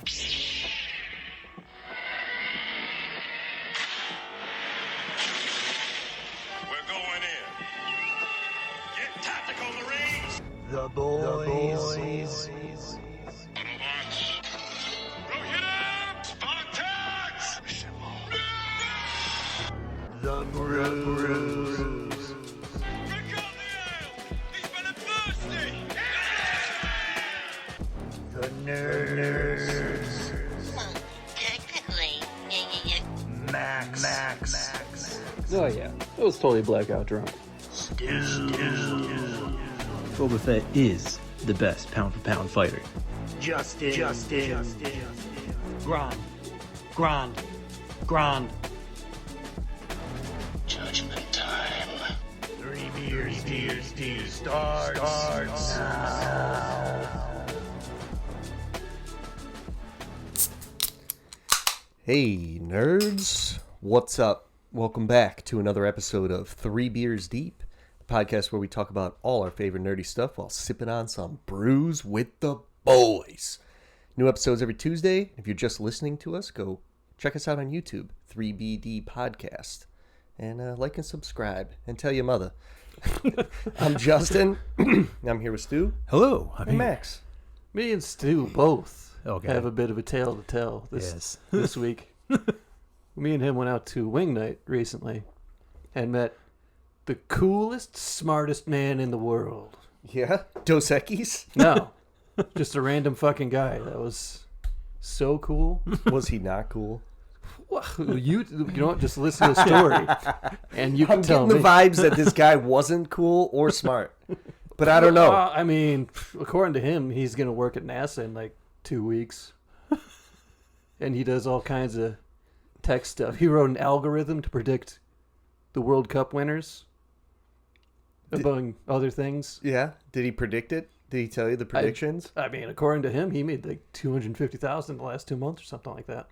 We're going in. Get tactical, Marines. The boys. Autobots. Go hit him! Spartans! The brews. Drink up the ale! He's been thirsty! The nerds. Technically, Max. Oh yeah, it was totally blackout drunk. Boba Fett is the best pound-for-pound fighter. Justin. Grand. Judgment time. 3 beers starts now. Hey, nerds. What's up? Welcome back to another episode of 3 Beers Deep, the podcast where we talk about all our favorite nerdy stuff while sipping on some brews with the boys. New episodes every Tuesday. If you're just listening to us, go check us out on YouTube, 3BD Podcast. And like and subscribe and tell your mother. I'm Justin. I'm here with Stu. Hello, And Max. Me and Stu both Okay. have a bit of a tale to tell Yes. this week. Me and him went out to Wing Night recently and met the coolest, smartest man in the world. Yeah? Dos Equis? No, just a random fucking guy that was so cool. Was he not cool? You know what? Just listen to the story, and you can I'm tell getting me. the vibes that this guy wasn't cool or smart. But I don't know. I mean, according to him, he's gonna work at NASA in like 2 weeks, and he does all kinds of tech stuff. He wrote an algorithm to predict the World Cup winners, among other things. Yeah? Did he predict it? Did he tell you the predictions? I mean, according to him, he made like 250,000 in the last 2 months or something like that.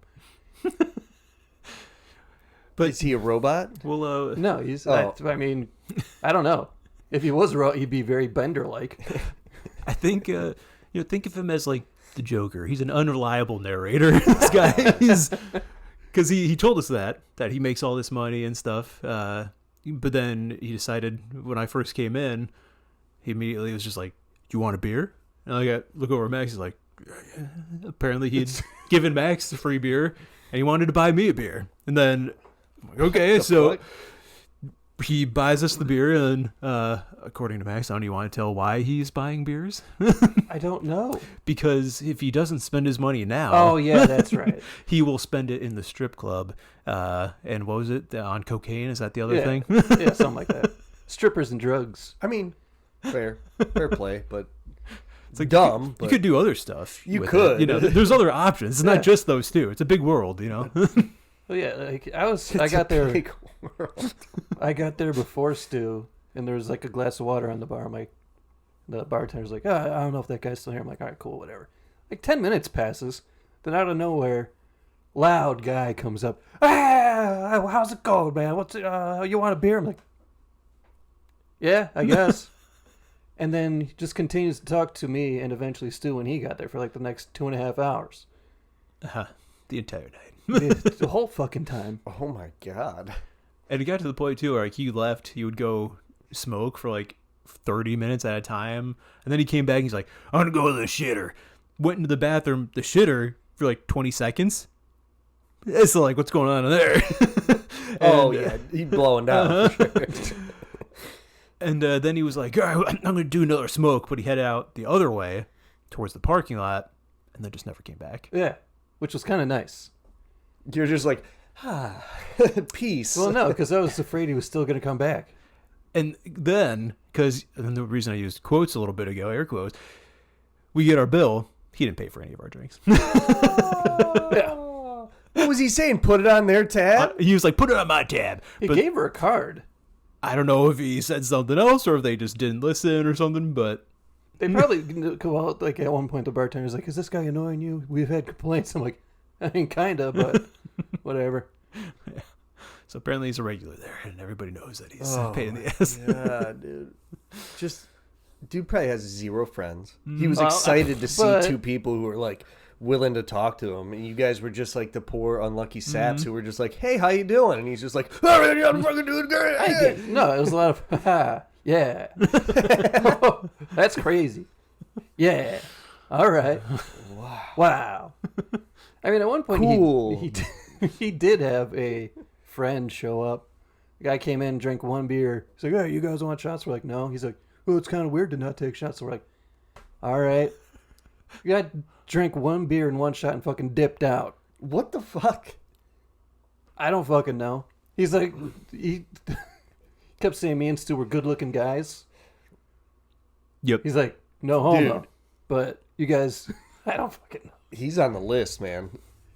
But is he a robot? Well, No, he's. Oh. I mean, I don't know. If he was raw, he'd be very Bender-like. I think think of him as like the Joker. He's an unreliable narrator. This guy is because he told us that he makes all this money and stuff. But then he decided when I first came in, he immediately was just like, "Do you want a beer?" And I look over at Max. He's like, "Yeah." Apparently he'd given Max a free beer, and he wanted to buy me a beer. And then I'm like, okay, so fuck? he buys us the beer, and according to Max, I don't even want to tell why he's buying beers. I don't know. Because if he doesn't spend his money now, Oh, yeah, that's right. he will spend it in the strip club. And what was it? On cocaine? Is that the other Yeah. thing? Yeah, something like that. Strippers and drugs. I mean, fair play, but It's like dumb. You could do other stuff. You with could. it. There's other options. It's Yeah. not just those two. It's a big world, Oh yeah, like I got there. Big world. I got there before Stu, and there was like a glass of water on the bar. I'm like, the bartender's like, I don't know if that guy's still here. I'm like, all right, cool, whatever. Like 10 minutes passes, then out of nowhere, loud guy comes up. How's it going, man? What's it? You want a beer? I'm like, yeah, I guess. And then he just continues to talk to me and eventually Stu when he got there for like the next 2.5 hours. The entire night. The whole fucking time. Oh my god. And it got to the point too where like he left, he would go smoke for like 30 minutes at a time, and then he came back and he's like, I'm gonna go to the shitter. Went into the bathroom, the shitter, for like 20 seconds. It's like, what's going on in there? Oh yeah, he's blowing down. For sure. And then he was like, all right, I'm gonna do another smoke, but he headed out the other way towards the parking lot, and then just never came back. Yeah, which was kind of nice. You're just like, peace. Well, no, because I was afraid he was still going to come back. And then, because the reason I used quotes a little bit ago, air quotes, we get our bill. He didn't pay for any of our drinks. Yeah. What was he saying? Put it on their tab? He was like, put it on my tab. He But gave her a card. I don't know if he said something else or if they just didn't listen or something, but They probably, well, like at one point the bartender's like, is this guy annoying you? We've had complaints. I'm like, I mean, kind of, but whatever. yeah. So apparently he's a regular there, and everybody knows that he's a pain in the ass. Yeah, dude. Just, dude probably has zero friends. He was Well, excited to see but- two people who were like, willing to talk to him, and you guys were just like the poor unlucky saps who were just like, "Hey, how you doing?" And he's just like, "Oh, you're fucking doing great." No, it was a lot of, haha, yeah. That's crazy. Yeah. All right. Wow. I mean, at one point, Cool. he did have a friend show up. The guy came in, drank one beer. He's like, "Hey, you guys want shots?" We're like, "No." He's like, "Oh, it's kind of weird to not take shots." So we're like, "All right." The guy drank one beer and one shot and fucking dipped out. What the fuck? I don't fucking know. He's like, he kept saying me and Stu were good-looking guys. Yep. He's like, no homo. Dude. But you guys, I don't fucking know. He's on the list, man.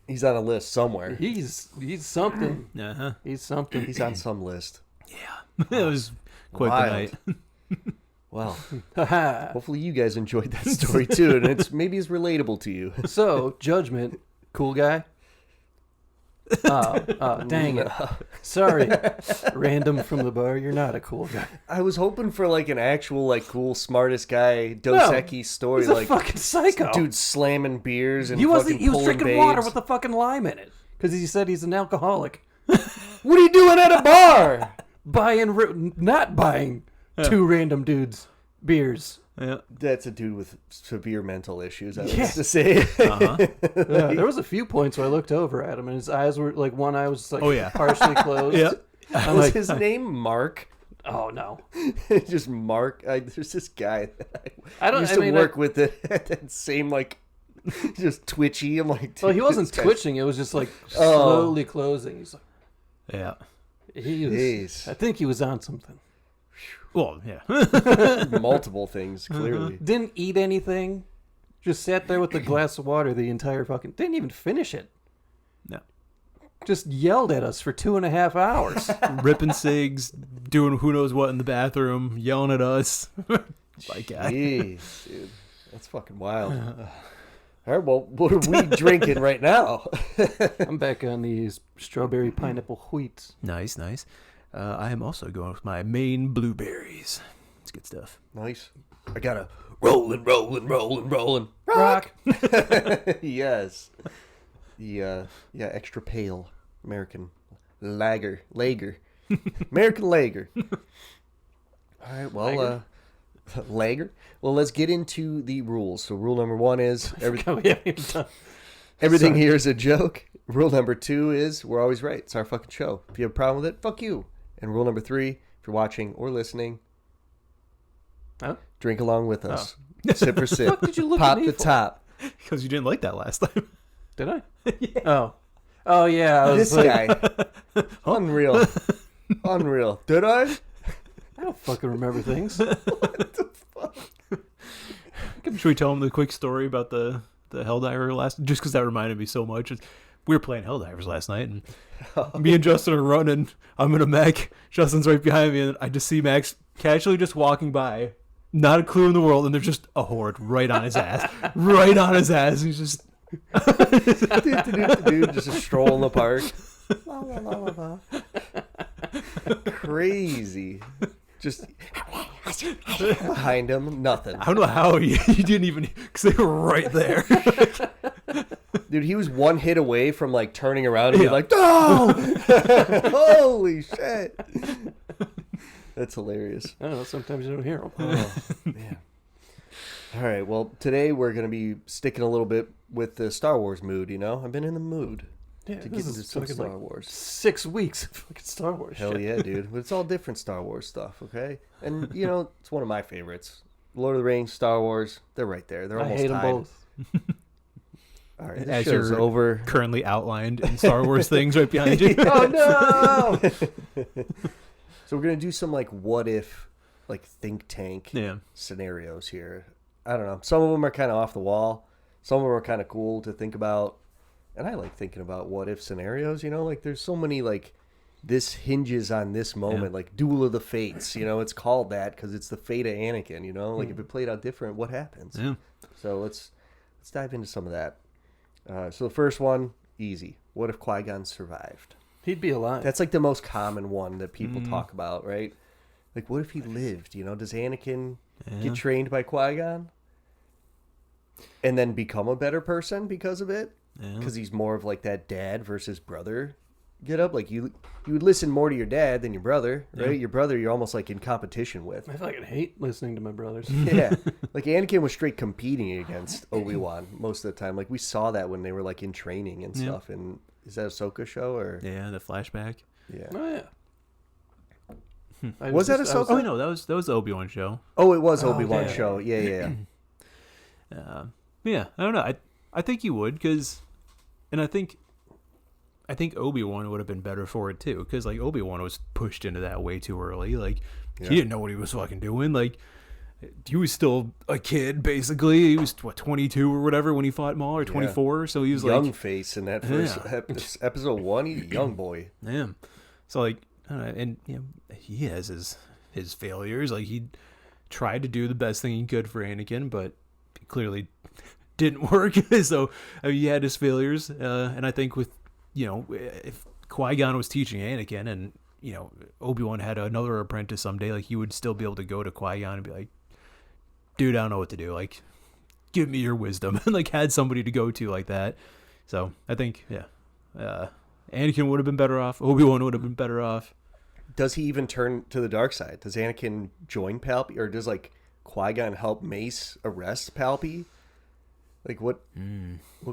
He's on a list somewhere. He's something. Uh-huh. He's something. He's on some list. Yeah. It was quite Wild. the night. Well, Haha. hopefully you guys enjoyed that story too, and it's relatable to you. So, Judgment, cool guy. Oh, dang it. Sorry, random from the bar. You're not a cool guy. I was hoping for like an actual like cool smartest guy Dos Equis story, He's a like fucking psycho. dude slamming beers and he fucking was pulling drinking babes. water with a fucking lime in it because he said he's an alcoholic. What are you doing at a bar? Not buying two random dudes beers. Yeah. That's a dude with severe mental issues. I Yeah. was to say. Uh-huh. Yeah, there was a few points where I looked over at him and his eyes were like one eye was like Oh, yeah. partially closed. Yeah. I'm Was like, his name Mark? oh no. Just Mark. There's this guy that I don't- used I to mean, work with that same like just twitchy. I'm like, Well, he dude, wasn't this guy's- twitching. It was just like Oh. slowly closing. He's like, Yeah. he was. Jeez. I think he was on something. Well, yeah. Multiple things clearly. Didn't eat anything. Just sat there with a glass of water the entire fucking. Didn't even finish it. No. Just yelled at us for 2.5 hours. Ripping cigs, doing who knows what in the bathroom, yelling at us. My guy. Jeez, dude, that's fucking wild. All right, well, what are we drinking right now? I'm back on these strawberry pineapple wheats. Nice, nice. I am also going with my main blueberries. It's good stuff. Nice. I got a rolling. Rock. Yes. The extra pale American lager. American lager. All right, well, lager. Well, let's get into the rules. So rule number 1 is everything here is a joke. Rule number 2 is we're always right. It's our fucking show. If you have a problem with it, fuck you. And rule number 3, if you're watching or listening, Huh? drink along with us. Sip or sip. What did you look Pop at me the for? top. Because you didn't like that last time. Did I? Oh. Oh, yeah. I was This like, guy. Unreal. Unreal. Did I? I don't fucking remember things. Should we tell him the quick story about the Helldiver last? Just because that reminded me so much. We were playing Helldivers last night, and me and Justin are running. I'm in a mech. Justin's right behind me, and I just see Max casually just walking by. Not a clue in the world, and there's just a horde right on his ass. Right on his ass. He's just... Dude, just a stroll in the park. La, la, la, la, la. Crazy. Just behind him, nothing. I don't know how he didn't even... Because they were right there. Dude, he was one hit away from like turning around and being Yeah. like, "No!" Holy shit. That's hilarious. I don't know. Sometimes you don't hear them. Oh, man. All right, well, today we're going to be sticking a little bit with the Star Wars mood, you know? I've been in the mood Yeah, to this get into is some fucking Star like Wars. 6 weeks of fucking Star Wars Hell shit. yeah, dude. But it's all different Star Wars stuff, okay? And, you know, it's one of my favorites. Lord of the Rings, Star Wars, they're right there. They're I almost hate them tied. both. All right, As this show's you're over. currently outlined in Star Wars things right behind you. Oh, no! So we're going to do some, like, what if, like, think tank Yeah. scenarios here. I don't know. Some of them are kind of off the wall. Some of them are kind of cool to think about. And I like thinking about what if scenarios, you know? Like, there's so many, like, this hinges on this moment, like Duel of the Fates, you know? It's called that because it's the fate of Anakin, you know? Like, if it played out different, what happens? Yeah. So let's dive into some of that. So the first one, easy. What if Qui-Gon survived? He'd be alive. That's like the most common one that people talk about, right? Like, what if he lived? You know, does Anakin get trained by Qui-Gon? and then become a better person because of it. Yeah. Because he's more of like that dad versus brother get up. Like you would listen more to your dad than your brother, right? Yeah. Your brother, you're almost like in competition with. I fucking hate listening to my brothers. Yeah, like Anakin was straight competing against Obi-Wan most of the time. Like we saw that when they were like in training and Yeah. stuff. And is that a Ahsoka show or Yeah, the flashback. yeah? Oh yeah. Was that Ahsoka? Oh no, that was the Obi-Wan show. Oh, it was Oh, Obi-Wan yeah. show. Yeah. Yeah, I don't know. I think you would, and I think Obi-Wan would have been better for it too, because like Obi-Wan was pushed into that way too early. Like Yeah. he didn't know what he was fucking doing. Like he was still a kid basically. He was 22 or whatever when he fought Maul, or 24. So he was Young like face in that first episode 1. He's a young boy. yeah. So like, I don't know, and you know, he has his failures. Like he tried to do the best thing he could for Anakin, but it clearly didn't work. So I mean, he had his failures, and I think with if Qui-Gon was teaching Anakin, and Obi-Wan had another apprentice someday, like he would still be able to go to Qui-Gon and be like, dude, I don't know what to do. Like, give me your wisdom, and like had somebody to go to like that. So I think Anakin would have been better off. Obi-Wan would have been better off. Does he even turn to the dark side? Does Anakin join Palpy, or does like Qui-Gon help Mace arrest Palpy? Like what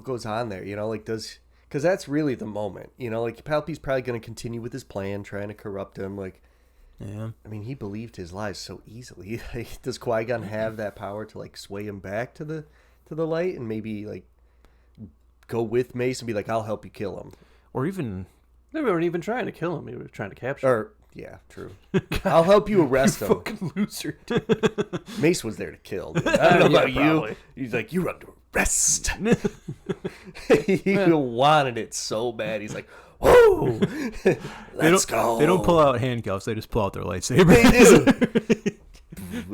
goes on there? Like because that's really the moment. Like Palpy's probably going to continue with his plan, trying to corrupt him. Like, Yeah. I mean, he believed his lies so easily. Like, does Qui-Gon have that power to like sway him back to the light, and maybe like go with Mace and be like, I'll help you kill him? Or even They weren't even trying to kill him. They were trying to capture him. Or yeah, true. I'll help you arrest him. Fucking loser. Mace was there to kill. Dude. I don't know Yeah, about you. probably. He's like, you're under arrest. He wanted it so bad. He's like, whoa, let's go. They don't pull out handcuffs. They just pull out their lightsaber.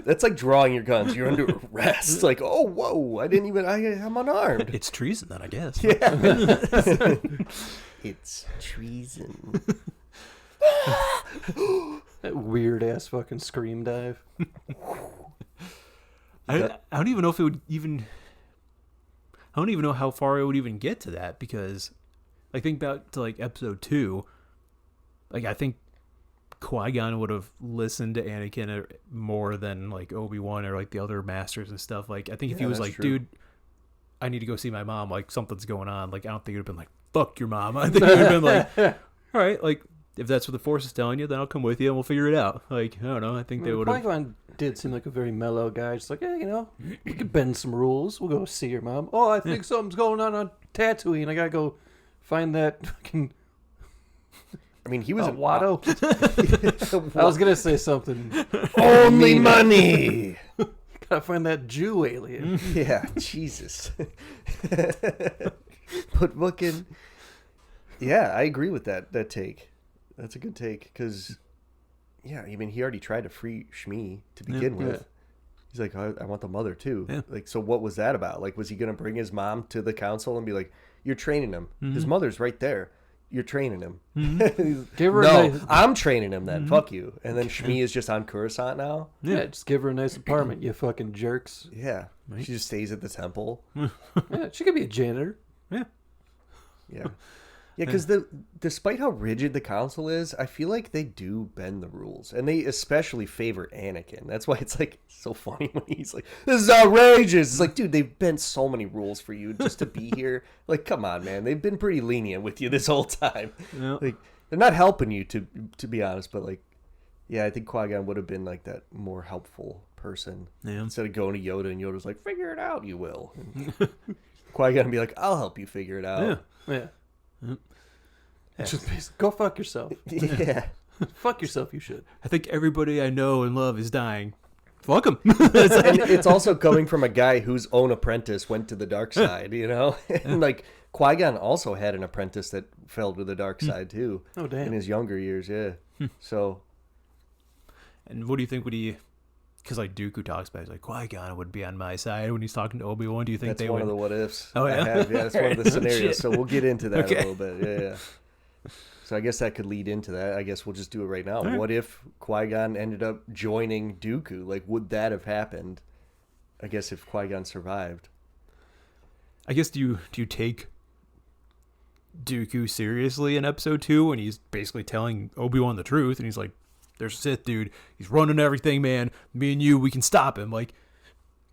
That's like drawing your guns. You're under arrest. Like, oh, whoa, I'm unarmed. It's treason, then I guess. Yeah. It's treason. That weird ass fucking scream dive. I don't even know if it would even. I don't even know how far it would even get to that, because, like, think back to like episode 2. Like, I think Qui-Gon would have listened to Anakin more than like Obi-Wan or like the other masters and stuff. Like, I think if he was that's like, true. dude, I need to go see my mom, like something's going on. Like, I don't think it would have been like, fuck your mom. I think it would have been like, all right, like, if that's what the Force is telling you, then I'll come with you and we'll figure it out. Like, I don't know. I think they would have. Qui-Gon did seem like a very mellow guy. Just like, hey, we could bend some rules. We'll go see your mom. Oh, I think something's going on Tatooine. I gotta go find that fucking I mean, he was an Watto. I was gonna say something. only money. Gotta find that Jew alien. Yeah, Jesus. But fucking, yeah, I agree with that take. That's a good take, because, yeah, I mean, he already tried to free Shmi to begin with. Yeah. He's like, I want the mother too. Yeah. Like, so what was that about? Like, was he going to bring his mom to the council and be like, you're training him. His mother's right there. You're training him. Give her No, a nice, I'm training him then. Fuck you. And then Shmi is just on Coruscant now. yeah, just give her a nice apartment, you fucking jerks. Yeah. She just stays at the temple. Yeah, she could be a janitor. Yeah. Yeah. Yeah, because despite how rigid the council is, I feel like they do bend the rules, and they especially favor Anakin. That's why it's like so funny when he's like, "This is outrageous." It's like, dude, they've bent so many rules for you just to be here. Like, come on, man, they've been pretty lenient with you this whole time. Yeah. Like, they're not helping you to be honest, but like, yeah, I think Qui-Gon would have been like that more helpful person instead of going to Yoda, and Yoda's like, "Figure it out, you will." Qui-Gon would be like, "I'll help you figure it out." Yeah. Just basically, go fuck yourself. Yeah. Fuck yourself, you should. I think everybody I know and love is dying. Fuck him. And it's also coming from a guy whose own apprentice went to the dark side, And like Qui-Gon also had an apprentice that fell to the dark side too. Oh, damn. In his younger years, yeah. So And what do you think would he? Because like Dooku talks about, he's like, Qui-Gon would be on my side when he's talking to Obi-Wan. Do you think that's they one would? of the what ifs. Oh, yeah? I have. Yeah, that's one of the scenarios. Shit. So we'll get into that Okay. a little bit. Yeah. So I guess that could lead into that. I guess we'll just do it right now. right. What if Qui-Gon ended up joining Dooku? Like, would that have happened? I guess if Qui-Gon survived. I guess do you take Dooku seriously in episode 2 when he's basically telling Obi-Wan the truth, and he's like, "There's a Sith dude. He's running everything, man. Me and you, we can stop him." Like,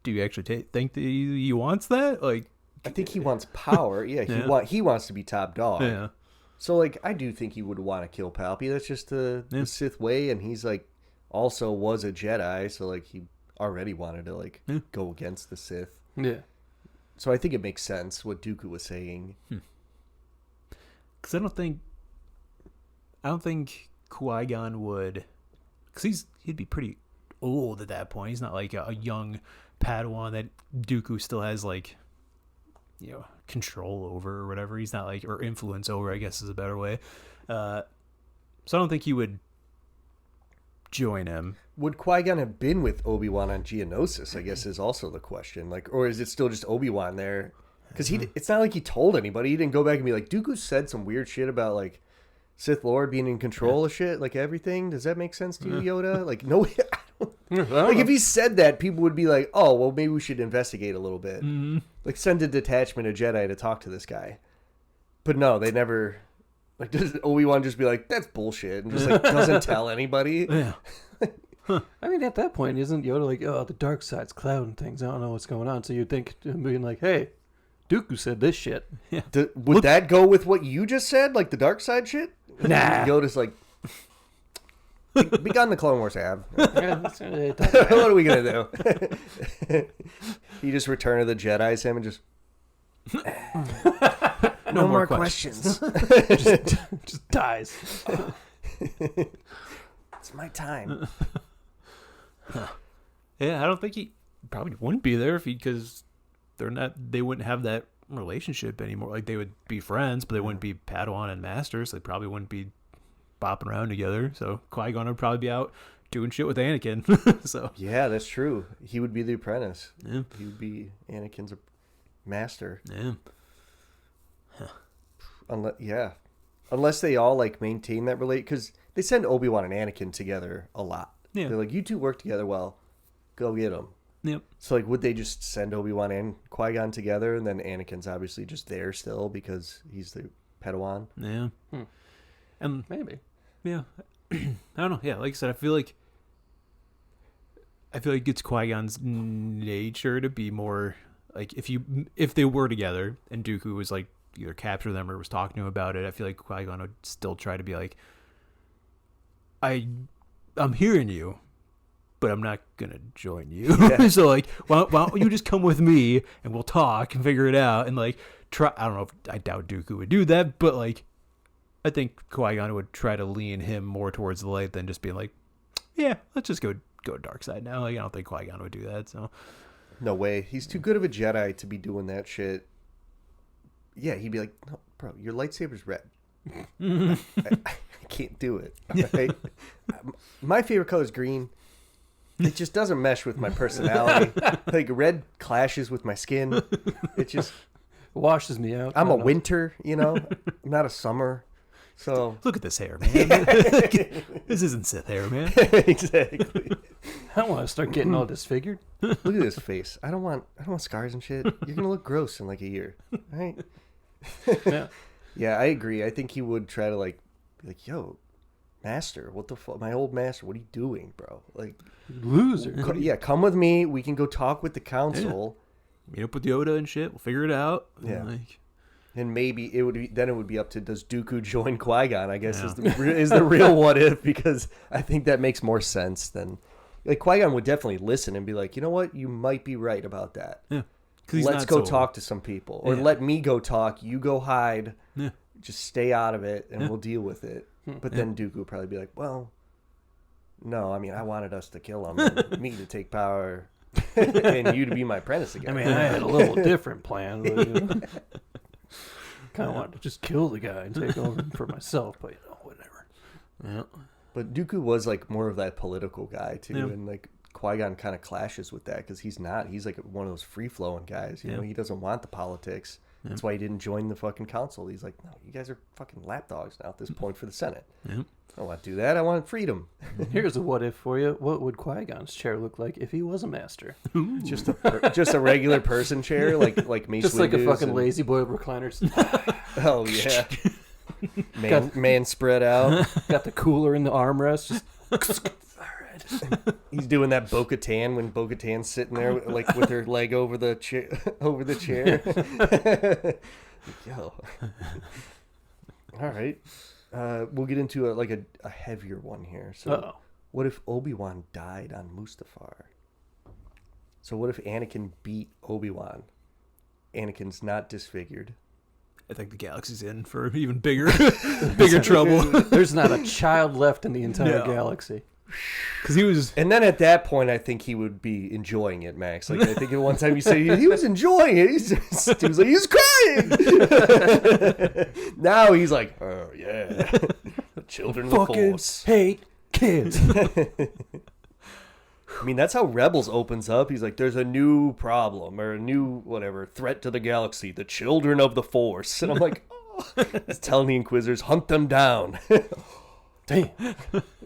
do you actually think that he wants that? Like, I think he wants power. Yeah, he wants to be top dog. yeah, So like, I do think he would want to kill Palpy. That's just the Sith way, and he's like also was a Jedi, so like he already wanted to like go against the Sith. Yeah. So I think it makes sense what Dooku was saying. because I don't think Qui-Gon would, because he'd be pretty old at that point. He's not like a young Padawan that Dooku still has like, control over or whatever. He's not like, or influence over, I guess is a better way. So I don't think he would join him. Would Qui-Gon have been with Obi-Wan on Geonosis, I guess, is also the question. Like, or is it still just Obi-Wan there? Because it's not like he told anybody. He didn't go back and be like, Dooku said some weird shit about, like, Sith Lord being in control of shit, like everything. Does that make sense to you, Yoda? Like, no, I don't. Like, if he said that, people would be like, oh, well, maybe we should investigate a little bit. Mm-hmm. Like, send a detachment of Jedi to talk to this guy. But no, they never... Like, does Obi-Wan just be like, that's bullshit, and just, like, doesn't tell anybody? Yeah. I mean, at that point, isn't Yoda like, oh, the dark side's clouding things. I don't know what's going on. So you'd think him being like, hey, Dooku said this shit. Yeah. Would that go with what you just said? Like the dark side shit? Nah. Yoda's like, begun the Clone Wars have. Yeah, What are we going to do? He just Return of the Jedi's him and just... no more questions. just dies. It's my time. Yeah, I don't think he probably wouldn't be there because they wouldn't have that relationship anymore. Like, they would be friends, but they wouldn't be Padawan and Master, so they probably wouldn't be bopping around together. So Qui-Gon would probably be out doing shit with Anakin. So Yeah, that's true. He would be the apprentice. Yeah. He would be Anakin's master. yeah. Unless they all like maintain that relate, because they send Obi-Wan and Anakin together a lot. Yeah. They're like, you two work together well. Go get them. Yep. So like, would they just send Obi-Wan and Qui-Gon together, and then Anakin's obviously just there still because he's the Padawan? Yeah. And Maybe. yeah, I don't know. Yeah, like I said, I feel like it's Qui-Gon's nature to be more like, if they were together and Dooku was like either capture them or was talking to him about it, I feel like Qui-Gon would still try to be like, I'm hearing you, but I'm not gonna join you. Yeah. So like, why don't you just come with me and we'll talk and figure it out and like try. I don't know if I doubt Dooku would do that, but like, I think Qui-Gon would try to lean him more towards the light than just being like, yeah, let's just go dark side now. Like, I don't think Qui-Gon would do that. So No way. He's too good of a Jedi to be doing that shit. Yeah, he'd be like, no, bro, your lightsaber's red. I can't do it. Right? My favorite color is green. It just doesn't mesh with my personality. Like, red clashes with my skin. It just Washes me out. I'm I a don't know. winter, I'm not a summer. So look at this hair, man. This isn't Sith hair, man. exactly. I don't want to start getting all disfigured. Look at this face. I don't want scars and shit. You're gonna look gross in like a year. Right? Yeah. Yeah, I agree. I think he would try to like be like, yo, master, what the fuck? My old master, what are you doing, bro? Like, Loser. yeah, come with me. We can go talk with the council. Meet up with Yoda and shit. We'll figure it out. Yeah. Like, And maybe it would be up to, does Dooku join Qui-Gon, I guess, is the real what if, because I think that makes more sense than, like, Qui-Gon would definitely listen and be like, you know what, you might be right about that. yeah. 'Cause he's Let's not go so- talk to some people, or Yeah. let me go talk, you go hide, Yeah. just stay out of it, and Yeah. we'll deal with it. But then Dooku would probably be like, well, no, I mean, I wanted us to kill him, and me to take power, and you to be my apprentice again. I mean, I had a little different plan. But, kind of wanted to just kill the guy and take over for myself, but whatever. Yeah. But Dooku was like more of that political guy too, Yeah. and like Qui-Gon kind of clashes with that because he's not. He's like one of those free flowing guys. You know, he doesn't want the politics. That's why he didn't join the fucking council. He's like, no, you guys are fucking lapdogs now at this point for the Senate. Yep. I don't want to do that. I want freedom. Here's a what if for you. What would Qui-Gon's chair look like if he was a master? Just a regular person chair, like Mace Just like a Windu's fucking and- lazy boy recliners. Oh yeah, man spread out. Got the cooler in the armrest. Just He's doing that Bo-Katan when Bo-Katan's sitting there like with her leg over the chair. Yo. All right. We'll get into a heavier one here. So, Uh-oh. what if Obi-Wan died on Mustafar? So, what if Anakin beat Obi-Wan? Anakin's not disfigured. I think the galaxy's in for even bigger trouble. There's not a child left in the entire No. galaxy. Because he was... And then at that point, I think he would be enjoying it, Max. Like, I think at one time you say he was enjoying it. He was like, he's crying. Now he's like, oh, yeah. The children of the Fucking Force. hate kids. I mean, that's how Rebels opens up. He's like, there's a new problem or a new, whatever, threat to the galaxy. The children of the Force. And I'm like, oh. He's telling the Inquisitors, hunt them down. Damn. And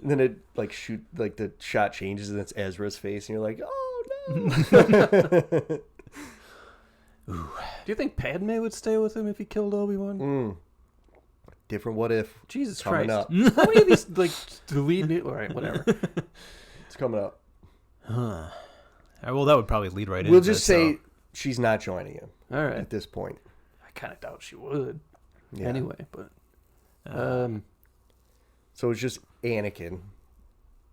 then it the shot changes and it's Ezra's face and you're like, oh no. Do you think Padme would stay with him if he killed Obi-Wan? Different what if. Jesus Coming Christ. up. How many of these, delete? All right, whatever. It's coming up. Well, that would probably lead right into We'll just it, say so. she's not joining him All right. at this point. I kind of doubt she would. Yeah. Anyway, but... So it's just Anakin.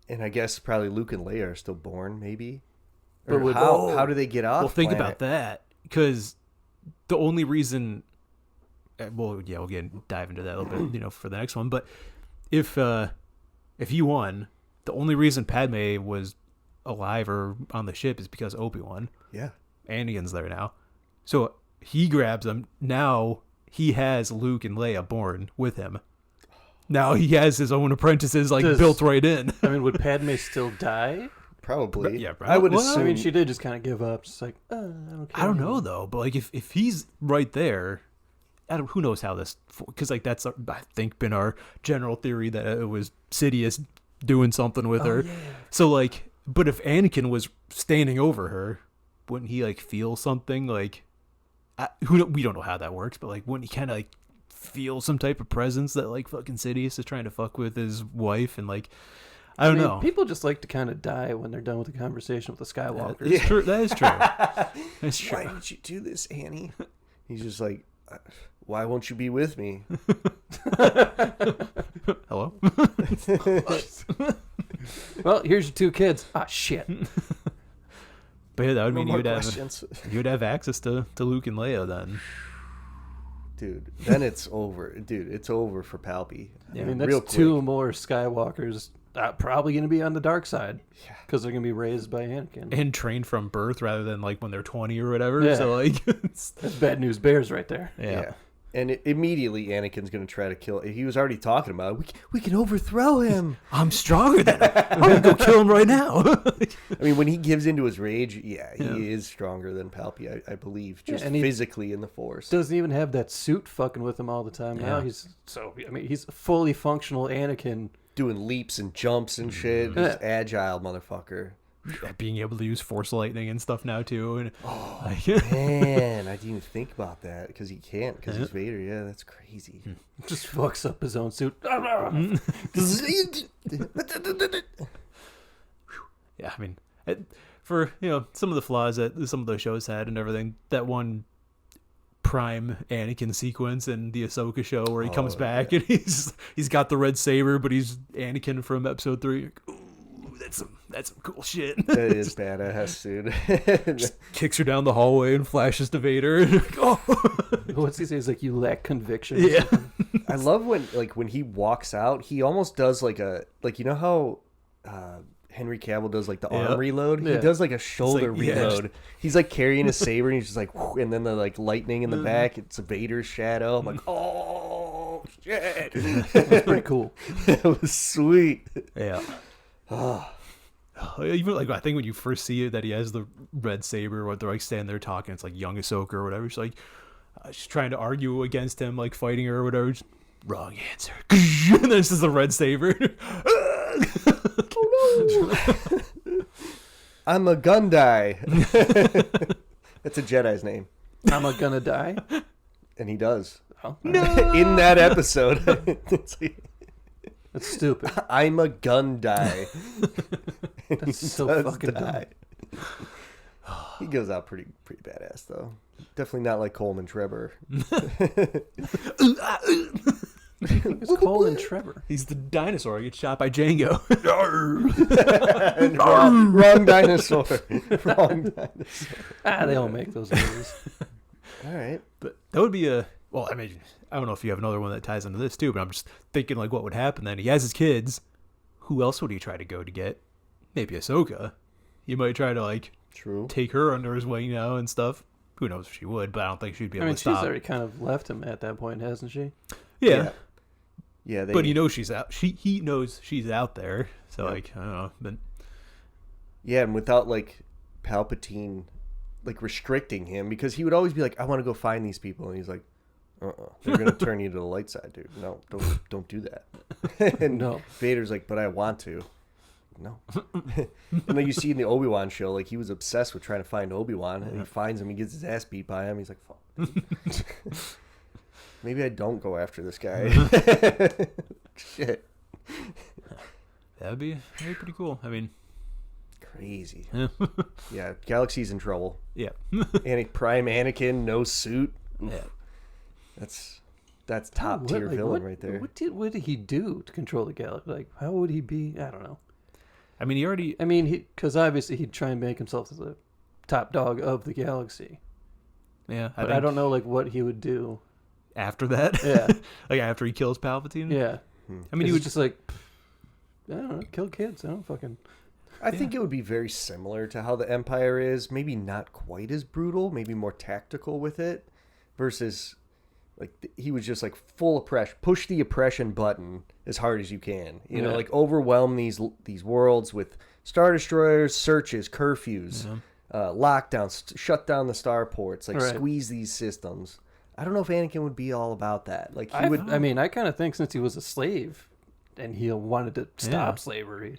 And I guess probably Luke and Leia are still born, maybe? Or But how do they get off Well, think planet? about that. Because the only reason... we'll dive into that a little bit, for the next one. But if he won, the only reason Padme was alive or on the ship is because Obi-Wan. Yeah. Anakin's there now. So he grabs them. Now he has Luke and Leia born with him. Now he has his own apprentices built right in. I mean, would Padme still die? Probably. Yeah, I would well, assume. I mean, she did just kind of give up. Just like, I don't care. I don't know though, but if he's right there, who knows how this? Because that's I think been our general theory that it was Sidious doing something with her. Yeah. So but if Anakin was standing over her, wouldn't he feel something we don't know how that works, but wouldn't he kind of feel some type of presence that fucking Sidious is trying to fuck with his wife and I don't know. People just like to kind of die when they're done with the conversation with the Skywalkers. It's true. That is true. That's true. Why did you do this, Annie? He's just like, why won't you be with me? Hello. Well, here's your two kids. Ah, shit. But yeah, that would No mean more you'd questions. have access to Luke and Leia then. Dude, then it's over. Dude, it's over for Palpy. I mean, that's real two quick. more Skywalkers probably going to be on the dark side. Yeah. Because they're going to be raised by Anakin. And trained from birth rather than when they're 20 or whatever. Yeah. So That's bad news bears right there. yeah. And immediately Anakin's going to try to kill. He was already talking about it. We can overthrow him. I'm stronger than him. I'm gonna go kill him right now. I mean, when he gives into his rage, Yeah. he is stronger than Palpy, I believe, just and he physically in the Force. Doesn't even have that suit fucking with him all the time now. Yeah. He's a fully functional Anakin. Doing leaps and jumps and shit. Just agile motherfucker. Being able to use Force lightning and stuff now too. And Man, I didn't even think about that because he can't because he's Vader. Yeah, that's crazy. Just fucks up his own suit. yeah, I mean, for some of the flaws that some of those shows had and everything, that one prime Anakin sequence in the Ahsoka show where he comes back and he's got the red saber, but he's Anakin from Episode 3. Ooh, that's some cool shit. That is badass, dude. Kicks her down the hallway and flashes to Vader. Oh. What's he say? He's like, you lack conviction. Yeah. I love when he walks out, he almost does you know how Henry Cavill does the arm reload? He Yeah. does a shoulder yeah, reload. He's carrying a saber and he's just whoo, and then the lightning in the back, it's a Vader's shadow. I'm like, oh shit. That's pretty cool. It was sweet. Yeah. Even I think when you first see it that he has the red saber, what they're standing there talking, it's young Ahsoka or whatever. She's like, she's trying to argue against him, like fighting her or whatever. Just, wrong answer. And this is the red saber. I'm a Gundai. That's a Jedi's name. I'm gonna die. And he does. Oh, In that episode. It's like, that's stupid. I'm a Gundai. That's so Does fucking die. He goes out pretty badass though. Definitely not like Coleman Trevor. It's Cole and Trevor. He's the dinosaur. He gets shot by Django. Wrong dinosaur. Wrong dinosaur. They all make those movies. All right. But that would be a... Well, I mean, I don't know if you have another one that ties into this too, but I'm just thinking like what would happen then. He has his kids. Who else would he try to go to get? Maybe Ahsoka. He might try to like True. take her under his wing now and stuff. Who knows if she would, but I don't think she'd be able to She's stop. already kind of left him at that point, hasn't she? Yeah. Yeah, But he knows she's out. He knows she's out there. So like I don't know. But yeah, and without like Palpatine like restricting him, because he would always be like, I want to go find these people, and he's like, they're gonna turn you to the light side, dude. No, don't do that. And No. Vader's like, but I want to. No. And then you see in the Obi-Wan show, like he was obsessed with trying to find Obi-Wan, and he finds him, he gets his ass beat by him. He's like, fuck. Maybe I don't go after this guy. Shit. that'd be pretty cool. I mean, Crazy. yeah. Yeah, Galaxy's in trouble. Yeah. Prime Anakin, no suit. Oof. Yeah. That's top tier villain right there. What did he do to control the galaxy? Like, how would he be? I don't know. I mean, he already... I mean, because obviously he'd try and make himself the top dog of the galaxy. Yeah. But I don't know, like, what he would do. After that? Yeah. Like after he kills Palpatine? Yeah. I mean, He he was would just like, I don't know, kill kids. I don't fucking... I think it would be very similar to how the Empire is. Maybe not quite as brutal, maybe more tactical with it, versus like he was just like full oppression. Push the oppression button as hard as you can. You know, Yeah. like overwhelm these worlds with Star Destroyers, searches, curfews, lockdowns, shut down the starports, like Right. squeeze these systems. I don't know if Anakin would be all about that. Like he would. I mean, I kind of think since he was a slave and he wanted to stop Yeah. slavery,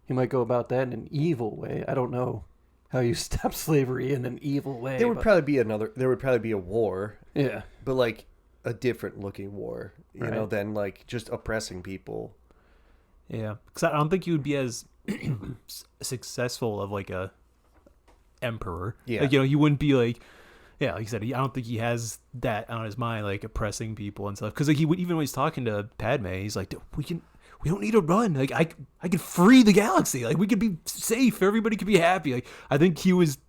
he might go about that in an evil way. I don't know how you stop slavery in an evil way. There would but- probably be a war, yeah. but like a different looking war, you know, Right. than like just oppressing people. Yeah, because I don't think he would be as successful of like a emperor. Yeah. Like, you know, he wouldn't be like, yeah, like you said, I don't think he has that on his mind, like oppressing people and stuff. Because like he would, even when he's talking to Padme, he's like, we don't need to run. Like I could free the galaxy. Like we could be safe. Everybody could be happy. Like I think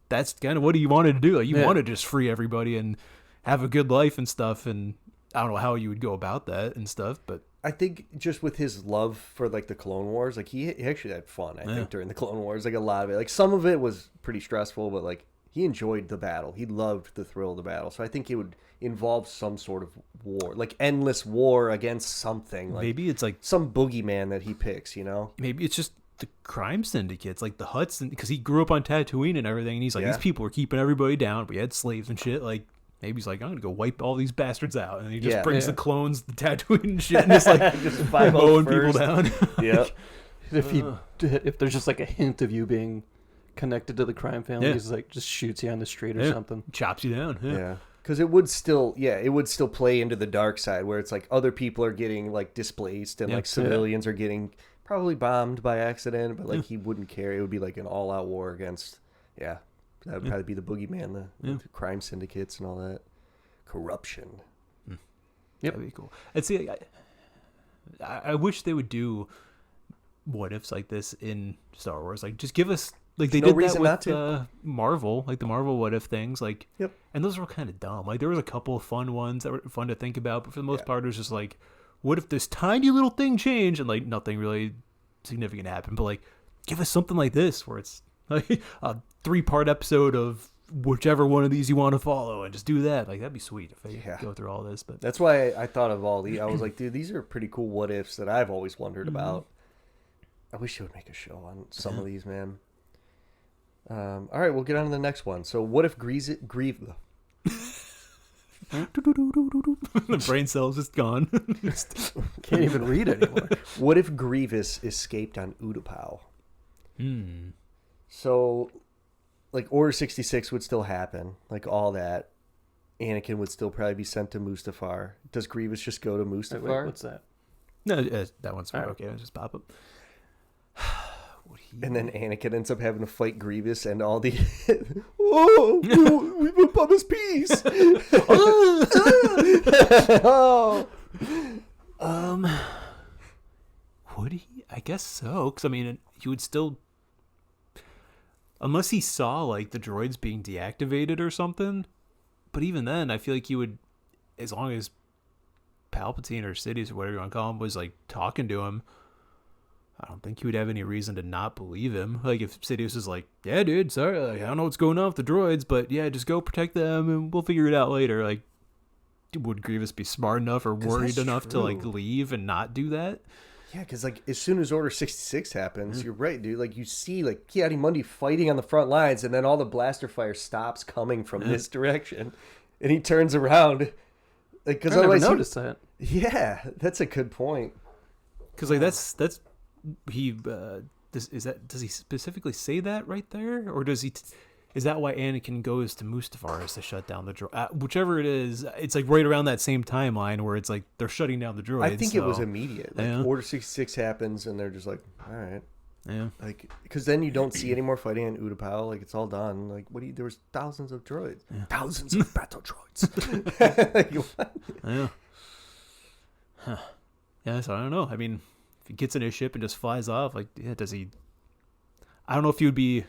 that's kind of what he wanted to do. Like he wanted to just free everybody and have a good life and stuff. And I don't know how you would go about that and stuff, but I think just with his love for like the Clone Wars, like he actually had fun. I think during the Clone Wars, like a lot of it, like some of it was pretty stressful, but like he enjoyed the battle. He loved the thrill of the battle. So I think it would involve some sort of war, like endless war against something. Like maybe it's like some boogeyman that he picks, you know? maybe it's just the crime syndicates, like the Hutts, because he grew up on Tatooine and everything, and he's like, Yeah. these people were keeping everybody down. We had slaves and shit. Like maybe he's like, I'm gonna go wipe all these bastards out, and he just Yeah. brings Yeah. the clones, the Tatooine and shit, and just like Just 5-0 mowing people first. down. Yep. If there's just like a hint of you being connected to the crime family, Yeah. he's like just shoots you on the street or Yeah. something. Chops you down. Yeah. Yeah. Because it would still play into the dark side where it's like other people are getting like displaced and Yeah. like civilians are getting probably bombed by accident, but like he wouldn't care. It would be like an all-out war against, that would probably be the boogeyman, the crime syndicates and all that corruption. That'd be cool. And see, I wish they would do what ifs like this in Star Wars. Like, just give us like they No did that reason with not to. Marvel, like the Marvel what if things. Like, Yep. and those were kind of dumb. Like, there was a couple of fun ones that were fun to think about, but for the most part, it was just like, what if this tiny little thing changed and like nothing really significant happened? But like, give us something like this where it's like a 3-part episode of whichever one of these you want to follow, and just do that. Like, that'd be sweet if they go through all this. But That's why I thought of all these. I was like, dude, these are pretty cool what ifs that I've always wondered about. I wish they would make a show on some of these, man. All right, we'll get on to the next one. So, what if The brain cells just gone. Can't even read anymore. What if Grievous escaped on Utapau? So, like, Order 66 would still happen, like all that. Anakin would still probably be sent to Mustafar. Does Grievous just go to Mustafar? Wait, what's that? No, that one's All right. okay. I'll just pop up. And then Anakin ends up having to fight Grievous and all the... oh, we will promise peace. Oh. Would he? I guess so. Because, I mean, he would still... Unless he saw, like, the droids being deactivated or something. But even then, I feel like he would... As long as Palpatine or Sidious or whatever you want to call him was, like, talking to him, I don't think he would have any reason to not believe him. Like, if Sidious is like, yeah, dude, sorry, like, I don't know what's going on with the droids, but yeah, just go protect them and we'll figure it out later. Like, would Grievous be smart enough or worried that's enough to, like, true. leave and not do that? Yeah, because, like, as soon as Order 66 happens, you're right, dude. Like, you see, like, Ki-Adi-Mundi fighting on the front lines, and then all the blaster fire stops coming from this direction. And he turns around. Like, because I never otherwise... noticed that. Yeah, that's a good point. Because, like, that's he does he specifically say that right there, or does he is that why Anakin goes to Mustafar is to shut down the droid? Whichever it is, it's like right around that same timeline where it's like they're shutting down the droids. I think it was immediate. Like, Yeah. Order 66 happens, and they're just like, all right. Yeah. Like, because then you don't see any more fighting in Utapau. Like, it's all done. Like, what do you... There was thousands of droids. Yeah. Thousands of battle droids. Like, what? Yeah. Huh. Yeah, so I don't know. I mean, if he gets in his ship and just flies off, like, yeah, does he... I don't know if he would be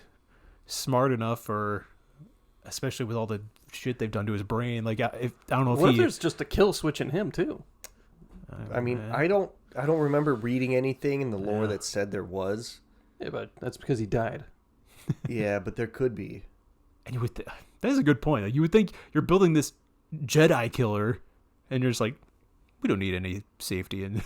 smart enough, or especially with all the shit they've done to his brain. Like, I don't know if What he... if there's just a kill switch in him too? I mean, I don't remember reading anything in the lore Yeah. that said there was. Yeah, but that's because he died. Yeah, but there could be. And you would that is a good point. Like, you would think you're building this Jedi killer, and you're just like, we don't need any safety and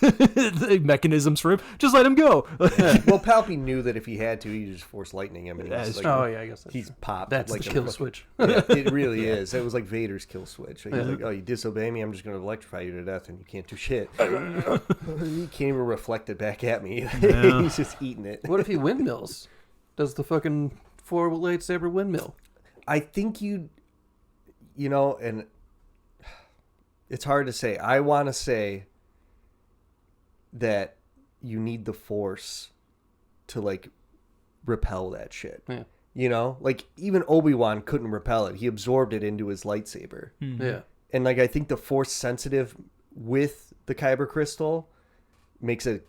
mechanisms for him. Just let him go. Well, Palpatine knew that if he had to, he'd just force lightning him. And That's he's like, true. Oh yeah, I guess that's he's true. popped. That's like the a kill fucking- switch. Yeah, it really is. It was like Vader's kill switch. He's like, oh, you disobey me, I'm just going to electrify you to death, and you can't do shit. You can't even reflect it back at me. Yeah. He's just eating it. What if he windmills? Does the fucking 4 lightsaber windmill? I think you know, and it's hard to say. I want to say that you need the Force to, like, repel that shit. Yeah. You know? Like, even Obi-Wan couldn't repel it. He absorbed it into his lightsaber. Yeah. And, like, I think the Force sensitive with the Kyber crystal makes a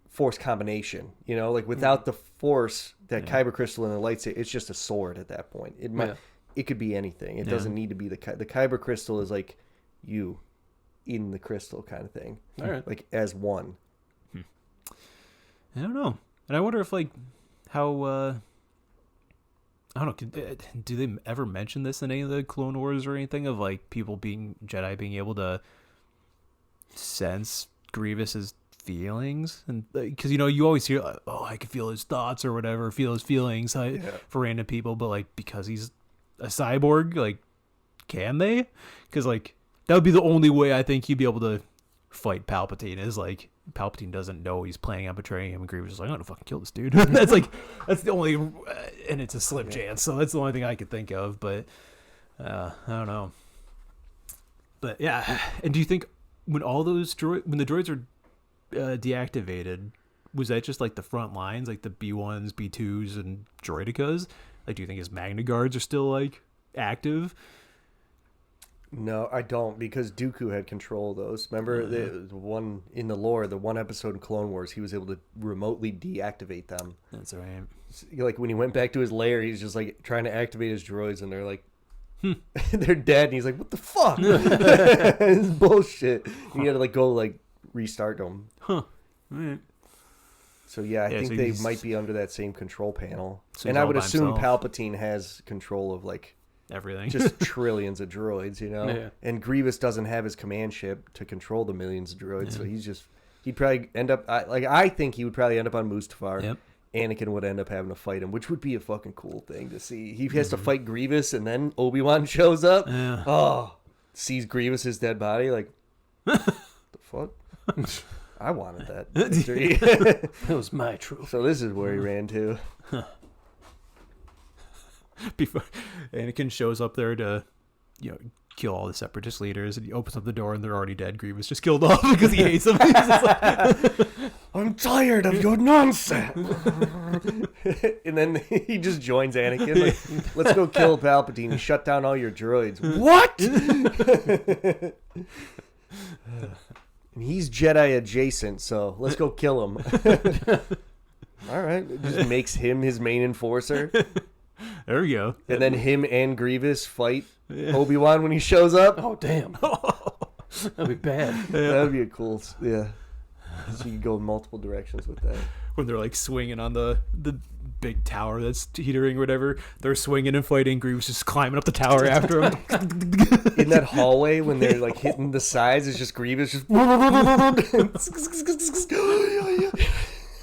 Force combination. You know? Like, without the Force, that Kyber crystal and the lightsaber, it's just a sword at that point. It might... Yeah. It could be anything. It doesn't need to be the Kyber crystal is like you in the crystal kind of thing. All right. Like as one. I don't know. And I wonder if, like, how, I don't know, do they ever mention this in any of the Clone Wars or anything of, like, Jedi being able to sense Grievous's feelings? And, because, you know, you always hear, like, oh, I can feel his thoughts or whatever, feel his feelings for random people, but, like, because he's a cyborg, like, can they? Because, like, that would be the only way I think he'd be able to fight Palpatine, is, like, Palpatine doesn't know he's planning on betraying him, and Grievous is like, I'm gonna fucking kill this dude. That's the only, and it's a slim chance, so that's the only thing I could think of, but I don't know. But yeah, and do you think when the droids are deactivated, was that just like the front lines, like the B1s, B2s, and droidicas? Like, do you think his Magna Guards are still, like, active? No, I don't, because Dooku had control of those. Remember the one in the lore, the one episode in Clone Wars, he was able to remotely deactivate them. That's right. Like when he went back to his lair, he's just like trying to activate his droids, and they're like, they're dead, and he's like, what the fuck? It's bullshit. And he had to like go like restart them. Huh. All right. So yeah, I Yeah, think so they he's- might be under that same control panel. So And he's I all would by assume himself. Palpatine has control of like Everything. just trillions of droids, you know? Yeah. And Grievous doesn't have his command ship to control the millions of droids, so he'd probably end up I think he would probably end up on Mustafar. Yep. Anakin would end up having to fight him, which would be a fucking cool thing to see. He has to fight Grievous, and then Obi-Wan shows up. Yeah. Oh, sees Grievous's dead body, like, the fuck? I wanted that victory. That was my truth. So this is where he ran to. Before Anakin shows up there to, kill all the separatist leaders, and he opens up the door and they're already dead. Grievous just killed off because he hates them. He's just like, I'm tired of your nonsense. And then he just joins Anakin. Like, let's go kill Palpatine. Shut down all your droids. What? And he's Jedi adjacent, so let's go kill him. All right. It just makes him his main enforcer. there we go. And then him and Grievous fight Obi-Wan when he shows up. Oh, damn. That'd be bad. That'd be a cool... Yeah. So you can go in multiple directions with that. When they're like swinging on the big tower that's teetering or whatever, they're swinging and fighting. Grievous just climbing up the tower after him. In that hallway when they're like hitting the sides, it's just Grievous just... I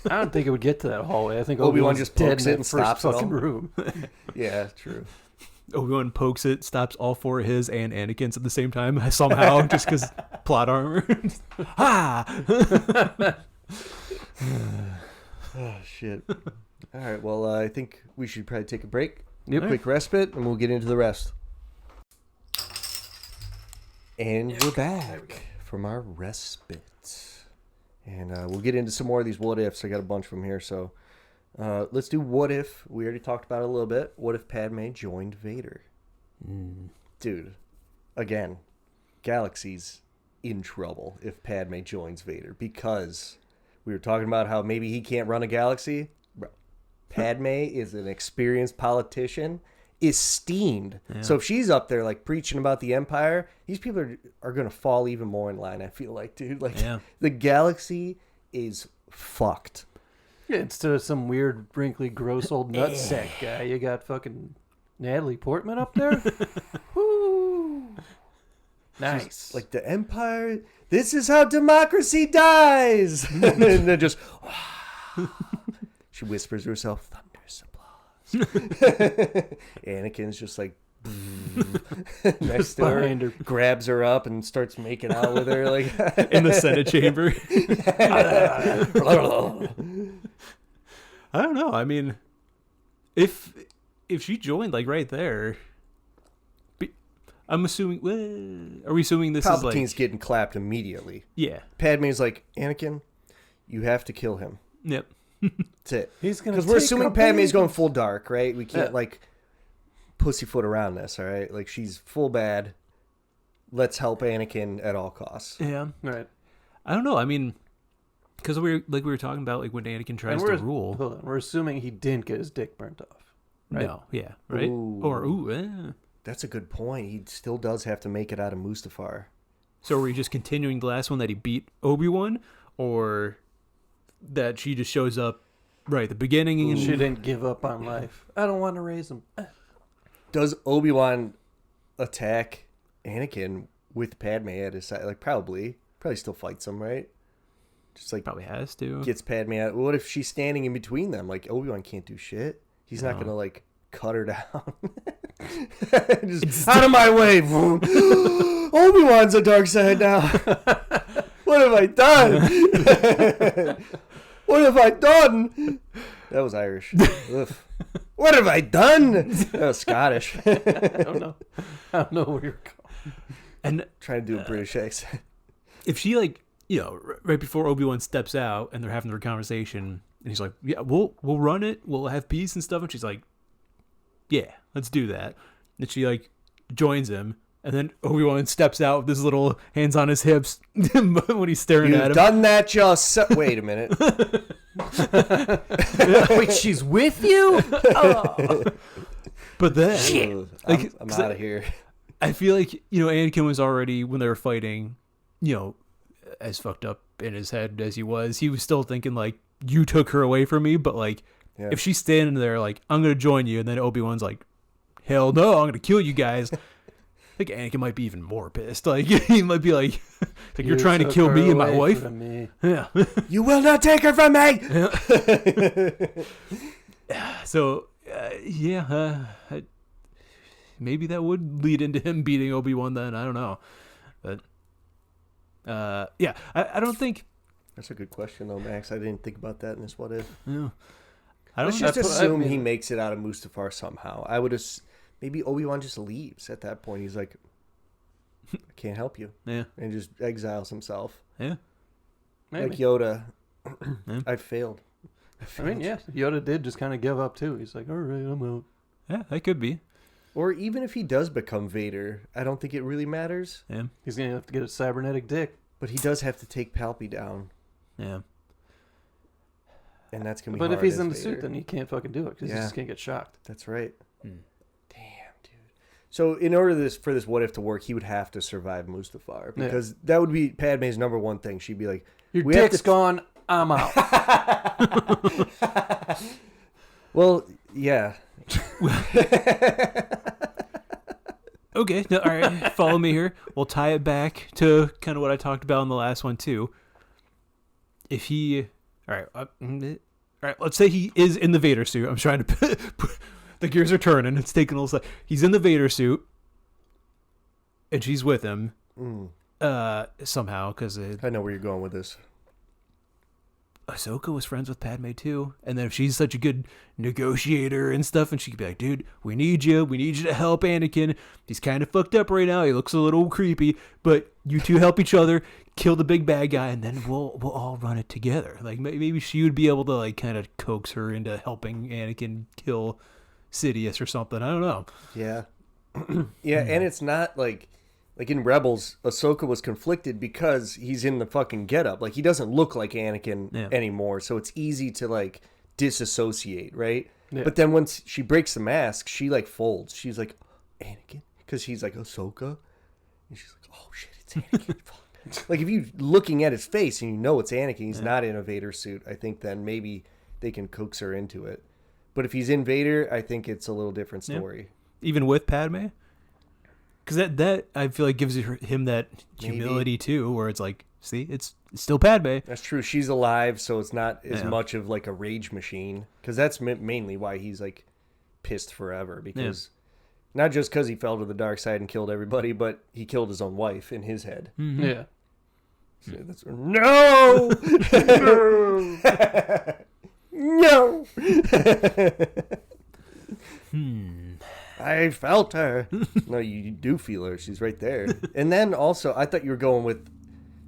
don't think it would get to that hallway. I think Obi-Wan Obi-Wan's just dead pokes in it that and first stops it fucking all. room. Yeah, true. Obi-Wan pokes it, stops all four of his and Anakin's at the same time somehow, just because plot armor. Oh, shit. All right, well, I think we should probably take a break. Yep. Quick respite, and we'll get into the rest. And we're back from our respite. And we'll get into some more of these what ifs. I got a bunch of them here, so let's do what if. We already talked about it a little bit. What if Padme joined Vader? Dude, again, Galaxy's in trouble if Padme joins Vader, because we were talking about how maybe he can't run a galaxy. Bro, Padme is an experienced politician, esteemed. Yeah. So if she's up there like preaching about the Empire, these people are going to fall even more in line, I feel like, dude. Like, Yeah. the galaxy is fucked. Yeah, instead of some weird, wrinkly, gross old nutsack guy, you got fucking Natalie Portman up there. Woo! Nice. Like, the Empire, this is how democracy dies. And then just, she whispers to herself, thunderous applause. Anakin's just like, next to her, behind her. grabs her up and starts making out with her. Like, In the Senate chamber. I don't know. I mean, if she joined like right there, I'm assuming. Well, are we assuming this is Palpatine's like? getting clapped immediately. Yeah. Padme's like, Anakin, you have to kill him. Yep. That's it. He's gonna Because we're take assuming our Padme's baby. going full dark, right? We can't Yeah. like pussyfoot around this, all right? Like, she's full bad. Let's help Anakin at all costs. Yeah. Right. I don't know. I mean, because we were talking about like when Anakin tries to rule. Hold on. We're assuming he didn't get his dick burnt off. Right? No. Yeah. Right. Ooh. That's a good point. He still does have to make it out of Mustafar. So are we just continuing the last one that he beat Obi-Wan, or that she just shows up right at the beginning and She didn't give up on life. I don't want to raise him. Does Obi-Wan attack Anakin with Padme at his side? Like, probably still fights him, right? Just like probably has to. gets Padme out. What if she's standing in between them? Like, Obi-Wan can't do shit. He's not gonna like cut her down. Just out of my way. Obi-Wan's a dark side now. What have I done? What have I done? That was Irish. Ugh. What have I done? That was Scottish. I don't know. I don't know where you're going. And Trying to do a British accent. if she like, right before Obi-Wan steps out and they're having their conversation, and he's like, "Yeah, we'll run it. We'll have peace and stuff," and she's like, "Yeah, let's do that." And she like joins him, and then Obi-Wan steps out with his little hands on his hips when he's staring at You've him. done that just... Wait a minute. Wait, she's with you? Oh. But then, I'm 'cause out of here. I feel like, Anakin was already, when they were fighting, as fucked up in his head as he was still thinking, like, you took her away from me, but, like, Yeah. if she's standing there, like, I'm going to join you, and then Obi-Wan's like, hell no, I'm going to kill you guys. I think Anakin might be even more pissed. Like, he might be like, you're trying to took her her me and my away wife? from me. Yeah. You will not take her from me! So, maybe that would lead into him beating Obi-Wan then. I don't know. But, yeah, I don't think... That's a good question, though, Max. I didn't think about that in this what if. Yeah. I don't Let's just I assume mean- he makes it out of Mustafar somehow. I would maybe Obi-Wan just leaves at that point. He's like, I can't help you. Yeah. And just exiles himself. Yeah. Maybe. Like Yoda. Yeah. I failed. I mean, yeah, Yoda did just kind of give up too. He's like, all right, I'm out. Yeah, that could be. Or even if he does become Vader, I don't think it really matters. Yeah. He's gonna have to get a cybernetic dick. But he does have to take Palpy down. Yeah. And that's going to be But hard if he's as in the Vader. suit, then he can't fucking do it because Yeah. he's just gonna get shocked. That's right. Hmm. Damn, dude. So in order for this what if to work, he would have to survive Mustafar. Yeah. Because that would be Padme's number one thing. She'd be like, Your we have dick's to- gone. I'm out. well, yeah. Okay, no, all right, follow me here. We'll tie it back to kind of what I talked about in the last one too. If he, all right, let's say he is in the Vader suit. I'm trying to, the gears are turning. It's taking a little. He's in the Vader suit, and she's with him, somehow because I know where you're going with this. Ahsoka was friends with Padme too, and then if she's such a good negotiator and stuff, and she could be like, "Dude, we need you to help Anakin. He's kind of fucked up right now. He looks a little creepy, but you two help each other, kill the big bad guy, and then we'll all run it together." Like maybe she would be able to like kind of coax her into helping Anakin kill Sidious or something. I don't know. Yeah. Yeah, and it's not like in Rebels, Ahsoka was conflicted because he's in the fucking getup. Like, he doesn't look like Anakin anymore, so it's easy to, like, disassociate, right? Yeah. But then once she breaks the mask, she, like, folds. She's like, Anakin? Because he's like, Ahsoka? And she's like, oh, shit, it's Anakin. Fuck. Like, if you're looking at his face and you know it's Anakin, he's not in a Vader suit, I think then maybe they can coax her into it. But if he's in Vader, I think it's a little different story. Even with Padme, because that I feel like gives him that humility too, where it's like, see, it's still Padme. That's true. She's alive, so it's not as much of like a rage machine. Because that's mainly why he's like pissed forever. Because not just because he fell to the dark side and killed everybody, but he killed his own wife in his head. Mm-hmm. Yeah. So no, no. I felt her. No, you do feel her. She's right there. And then also, I thought you were going with,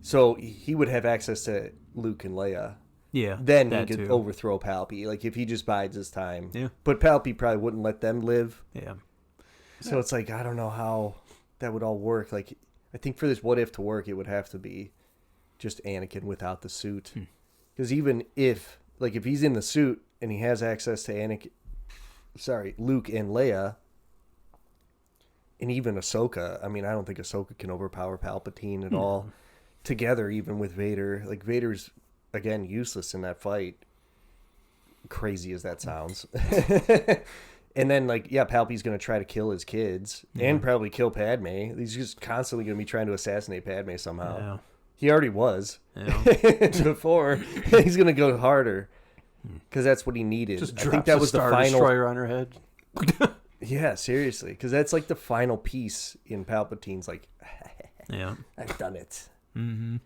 so he would have access to Luke and Leia. Yeah, Then he that could too. overthrow Palpy. Like, if he just bides his time. Yeah. But Palpy probably wouldn't let them live. Yeah, So it's like, I don't know how that would all work. Like, I think for this what if to work, it would have to be just Anakin without the suit. Because even if he's in the suit and he has access to Luke and Leia, and even Ahsoka, I mean, I don't think Ahsoka can overpower Palpatine at all. Together, even with Vader. Like, Vader's, again, useless in that fight. Crazy as that sounds. And then, like, yeah, Palpy's going to try to kill his kids and probably kill Padme. He's just constantly going to be trying to assassinate Padme somehow. Yeah. He already was. Yeah. Before. He's going to go harder because that's what he needed. Just I drops think that a was the Star final. Destroyer on her head. Yeah, seriously. Because that's like the final piece in Palpatine's, like, yeah. I've done it. Mm-hmm.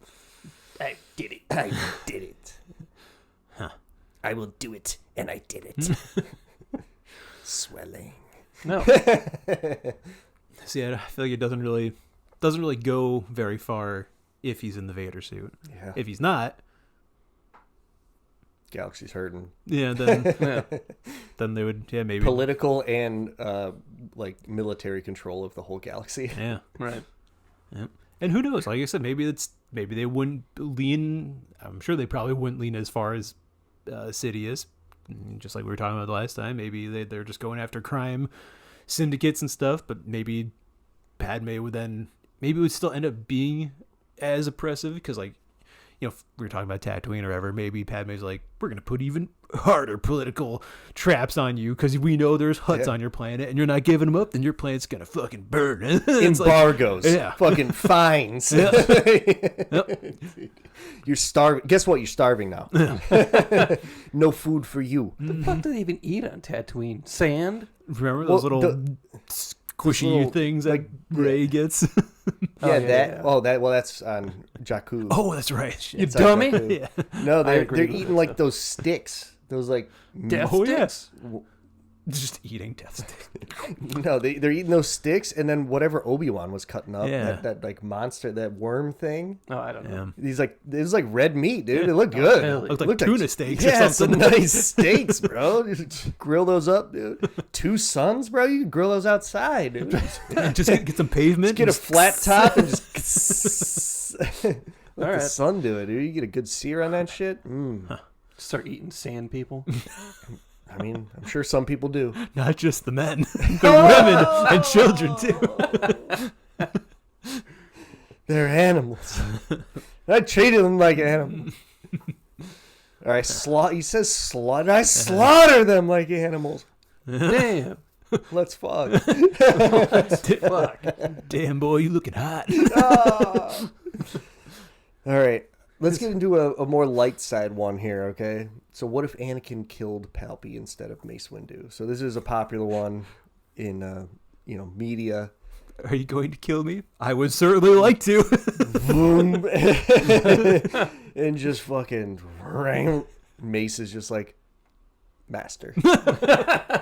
I did it. I did it. Huh. I will do it. And I did it. Swelling. No. See, I feel like it doesn't really go very far if he's in the Vader suit. Yeah. If he's not, Galaxy's hurting. yeah, then Yeah. then they would, yeah, maybe. Political and like military control of the whole galaxy. Yeah. Right. Yeah. And who knows? Like I said, maybe they wouldn't lean. I'm sure they probably wouldn't lean as far as Sidious, just like we were talking about the last time. Maybe they're just going after crime syndicates and stuff. But maybe Padme would then maybe it would still end up being as oppressive because, like, you know, if we were talking about Tatooine or whatever. Maybe Padme's like, we're gonna put even harder political traps on you because we know there's huts on your planet and you're not giving them up. Then your planet's gonna fucking burn. It's like, Embargoes. yeah. Fucking fines. You're starving. Guess what? You're starving now. No food for you. The fuck do they even eat on Tatooine? Sand? remember those Well, little squishy little, things that like, Ray gets. yeah. Oh, that's on Jakku. Oh, that's right. Shit. You It's on dummy. Jakku. Yeah. No, they're agree with eating that like stuff. those sticks. Those like Death Oh, yeah. sticks. Just eating death stick. No, they're eating those sticks, and then whatever Obi-Wan was cutting up, Yeah. that like monster, that worm thing. Oh, I don't know. Yeah. It was like red meat, dude. It looked good. hell Looked like Looked tuna steaks or Yeah, something. some nice steaks, bro. Just grill those up, dude. 2 Sons, bro. You can grill those outside, dude. Just get some pavement. Get a just- flat top and just let the Alright. sun do it, dude. You get a good sear on that shit. Start eating sand people. I mean, I'm sure some people do. Not just the men, the women and children too. They're animals. I treated them like animals. All right, he says slaughter. I slaughter them like animals. Damn. Let's fuck. Fuck. Damn boy, you looking hot. All right, let's get into a more light side one here, okay? So what if Anakin killed Palpy instead of Mace Windu? So this is a popular one in media. Are you going to kill me? I would certainly like to. Boom. And just fucking Mace is just like, master.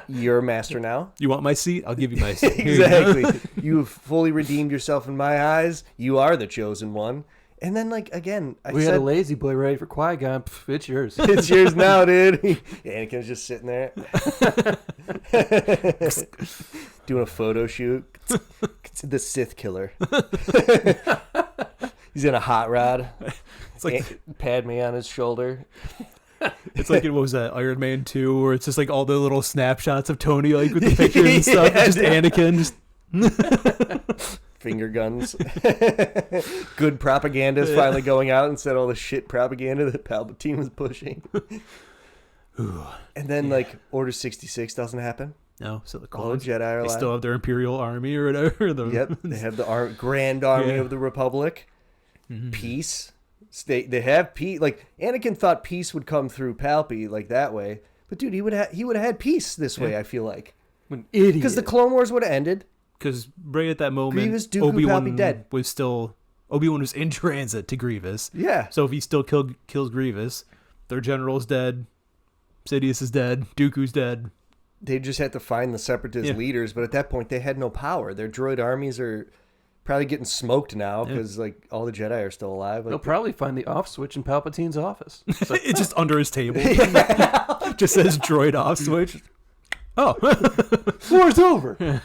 You're a master now. You want my seat? I'll give you my seat. Here you go. Exactly. You've fully redeemed yourself in my eyes. You are the chosen one. And then, like, again, We had a lazy boy ready for Qui-Gon. Pff, it's yours. it's yours now, dude. Anakin's just sitting there. Doing a photo shoot. The Sith killer. He's in a hot rod. It's like Padme on his shoulder. it's like what was that Iron Man 2 where it's just like all the little snapshots of Tony like with the pictures and stuff. Yeah, Just Anakin. Just Finger guns. Good propaganda is finally going out instead of all the shit propaganda that Palpatine was pushing. And then, like, Order 66 doesn't happen. no, so the All the clones. Jedi are They alive. still have their Imperial Army or whatever. Yep, they have the Grand Army Yeah. of the Republic. Peace. They have peace. Like, Anakin thought peace would come through Palpy, like, that way. But, dude, he would have had peace this way, I feel like. An idiot. Because the Clone Wars would have ended. Because right at that moment, Grievous, Dooku, Obi-Wan Palpy dead. Obi-Wan was in transit to Grievous. Yeah. So if he still kills Grievous, their general's dead, Sidious is dead, Dooku's dead. They just had to find the Separatist Yeah. leaders, but at that point, they had no power. Their droid armies are probably getting smoked now because, like, all the Jedi are still alive. They'll Like, probably find the off switch in Palpatine's office. It's like, It's just under his table. Just says droid off switch. Oh, war's over.